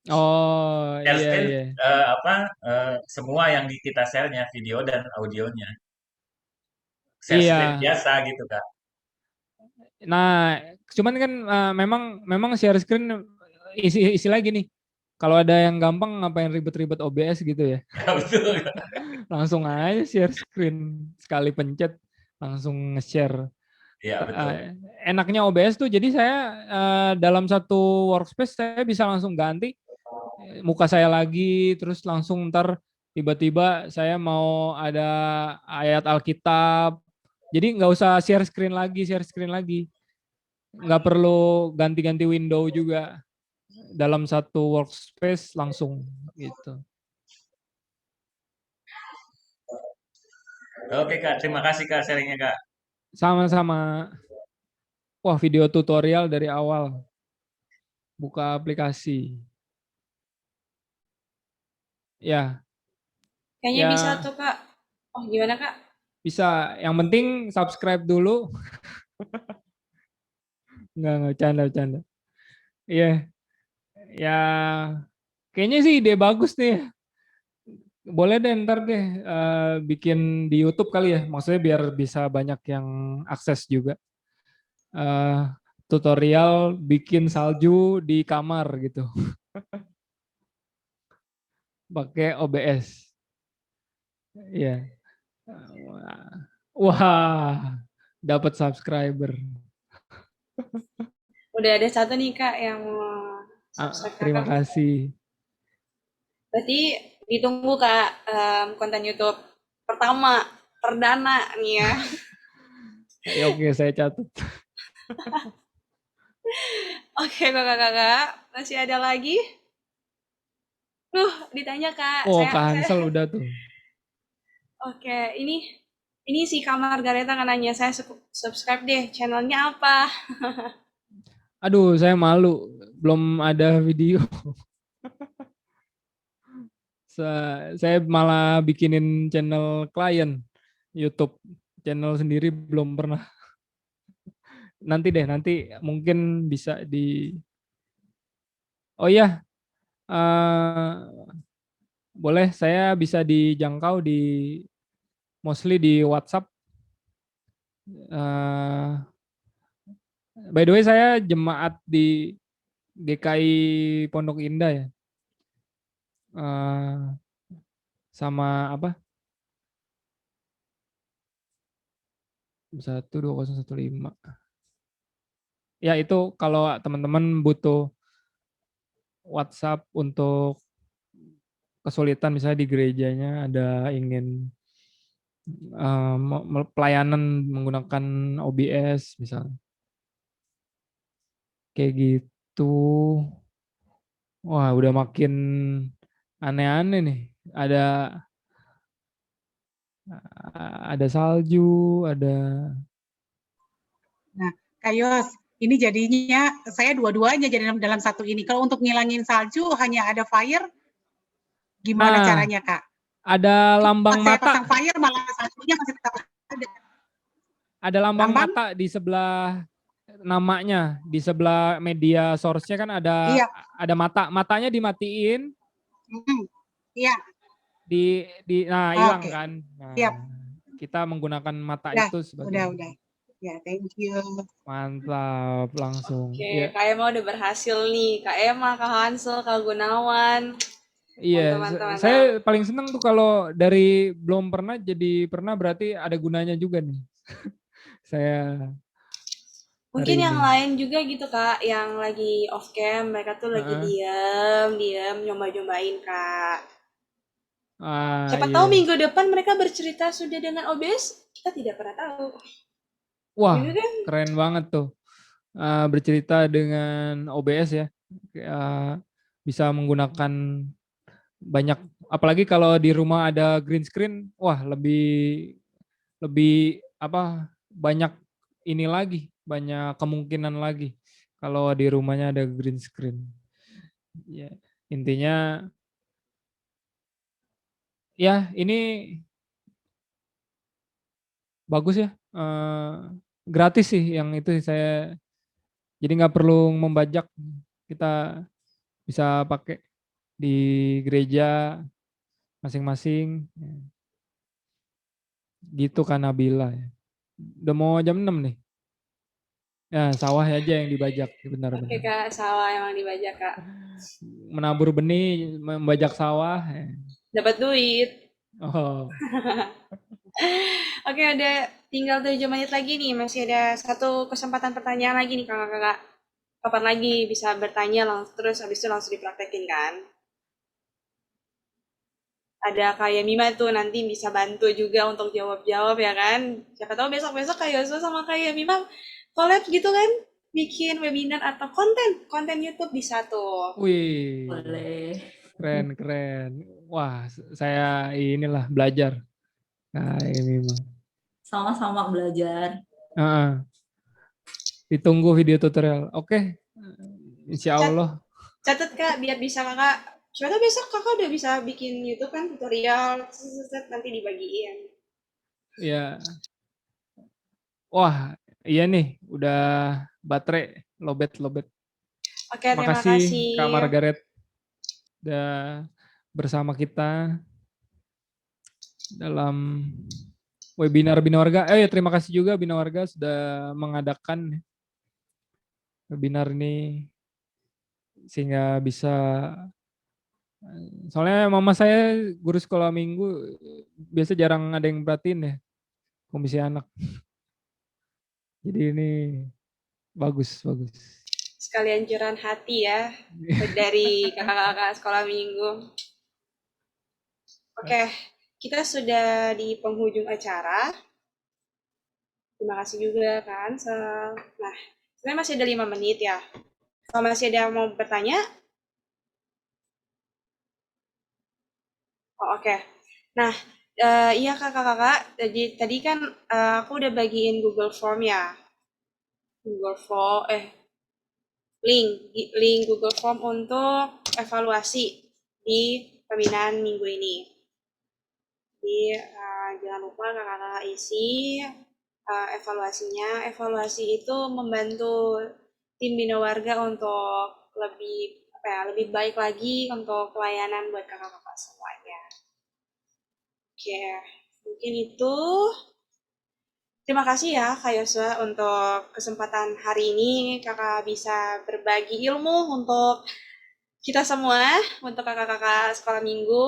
Oh, Share iya, screen iya. semua yang kita share-nya, video dan audionya. Share screen Iya. biasa gitu Kak. Nah, cuman kan memang share screen istilah gini. Kalau ada yang gampang ngapain ribet-ribet OBS gitu ya. Betul. Langsung aja share screen, sekali pencet langsung nge-share. Iya, betul. Enaknya OBS tuh jadi saya dalam satu workspace saya bisa langsung ganti muka saya lagi, terus langsung ntar tiba-tiba saya mau ada ayat Alkitab. Jadi nggak usah share screen lagi. Nggak perlu ganti-ganti window juga. Dalam satu workspace langsung gitu. Oke Kak, terima kasih Kak sharingnya Kak. Sama-sama. Wah, video tutorial dari awal. Buka aplikasi. Ya. Kayaknya Ya. bisa tuh Kak. Oh gimana Kak? Bisa. Yang penting subscribe dulu. Enggak, canda. Iya. Ya, kayaknya sih ide bagus nih. Boleh deh ntar deh bikin di YouTube kali ya. Maksudnya biar bisa banyak yang akses juga. Tutorial bikin salju di kamar gitu. Pakai OBS. Iya. Wah, dapat subscriber. Udah ada satu nih Kak yang mau subscribe Terima Kakak. kasih. Berarti ditunggu Kak konten YouTube pertama, perdana nih ya. Ya, oke, saya catat. Oke kakak-kakak, masih ada lagi? Ditanya Kak. Oh, Kak Hansel udah tuh. Oke, ini si Kak Margareta kan nanya, saya subscribe deh, channelnya apa? Aduh, saya malu, belum ada video. Saya malah bikinin channel klien YouTube, channel sendiri belum pernah. Nanti mungkin bisa di. Oh iya, boleh saya bisa dijangkau mostly di WhatsApp. By the way, saya jemaat di GKI Pondok Indah ya. Sama apa? 12015. Ya itu kalau teman-teman butuh WhatsApp untuk kesulitan misalnya di gerejanya ada ingin pelayanan menggunakan OBS misalnya. Kayak gitu. Wah, udah makin aneh-aneh nih. Ada salju, ada. Nah, Kak Yos, ini jadinya saya dua-duanya jadi dalam satu ini. Kalau untuk ngilangin salju hanya ada fire, gimana caranya Kak? Ada lambang Pas saya mata. pasang fire malah saljunya masih tetap ada. Ada lambang mata di sebelah namanya, di sebelah media source-nya kan ada mata. Matanya dimatiin. Iya. Nah, hilang kan. Nah, kita menggunakan mata itu sebagai. Udah. Ya, thank you. Mantap, langsung. Oke, Kak Emma udah berhasil nih. Kak Emma, Kak Hansel, Kak Gunawan. Iya, Mantap, mantap, mantap. saya paling seneng tuh kalau dari belum pernah jadi pernah, berarti ada gunanya juga nih. Saya hari Mungkin yang ini. lain juga gitu Kak, yang lagi off cam, mereka tuh lagi Heeh. diam, nyoba-nyobain Kak. Siapa Iya. tahu minggu depan mereka bercerita sudah dengan OBS, kita tidak pernah tahu. Wah, Gitu kan? keren banget tuh. Bercerita dengan OBS ya. Bisa menggunakan banyak, apalagi kalau di rumah ada green screen, wah lebih lebih apa, banyak ini lagi, banyak kemungkinan lagi kalau di rumahnya ada green screen. Ya, intinya ya ini bagus ya. Gratis sih yang itu saya, jadi nggak perlu membajak, kita bisa pakai di gereja masing-masing. Gitu kan Nabila ya. Udah mau jam 6 nih. Ya, sawah aja yang dibajak, Oke benar-benar. Kak, sawah emang dibajak Kak. Menabur benih, membajak sawah. Dapat duit. Oh, Oke, ada tinggal 7 menit lagi nih, masih ada satu kesempatan pertanyaan lagi nih kakak-kakak. Kapan lagi bisa bertanya langsung, terus habis itu langsung dipraktekin kan? Ada kayak Mima tuh nanti bisa bantu juga untuk jawab-jawab ya kan? Siapa tahu besok-besok kayak Yosua sama kayak Mima collab gitu kan? Bikin webinar atau konten YouTube bisa tuh. wih, Boleh. keren. Wah, saya inilah belajar. Nah, ini mah. Sama-sama belajar. Heeh. Ditunggu video tutorial. Oke, insya Allah. Catat Kak, biar bisa kakak. Siapa tahu besok kakak udah bisa bikin YouTube kan tutorial, nanti dibagiin. Ya, wah, iya nih, udah baterai lobet. Oke, terima Makasih Kak kasih. Margaret udah bersama kita dalam webinar Bina Warga. Ya, terima kasih juga Bina Warga sudah mengadakan webinar ini sehingga bisa, soalnya mama saya guru sekolah minggu, biasa jarang ada yang perhatiin ya komisi anak. Jadi ini bagus. Sekalian curahan hati ya dari kakak-kakak sekolah minggu. Oke, kita sudah di penghujung acara. Terima kasih juga kan. Nah, sebenarnya masih ada 5 menit ya. Kalau masih ada yang mau bertanya? Oh, oke. Nah, iya kakak-kakak, jadi tadi kan aku udah bagiin Google Form ya. Link Google Form untuk evaluasi di pembinaan minggu ini. Jadi jangan lupa kakak-kakak isi evaluasinya. Evaluasi itu membantu tim Bina Warga untuk lebih baik lagi untuk pelayanan buat kakak-kakak semuanya. Oke, mungkin itu. Terima kasih ya Kak Yosua untuk kesempatan hari ini kakak bisa berbagi ilmu untuk kita semua, untuk kakak-kakak sekolah minggu.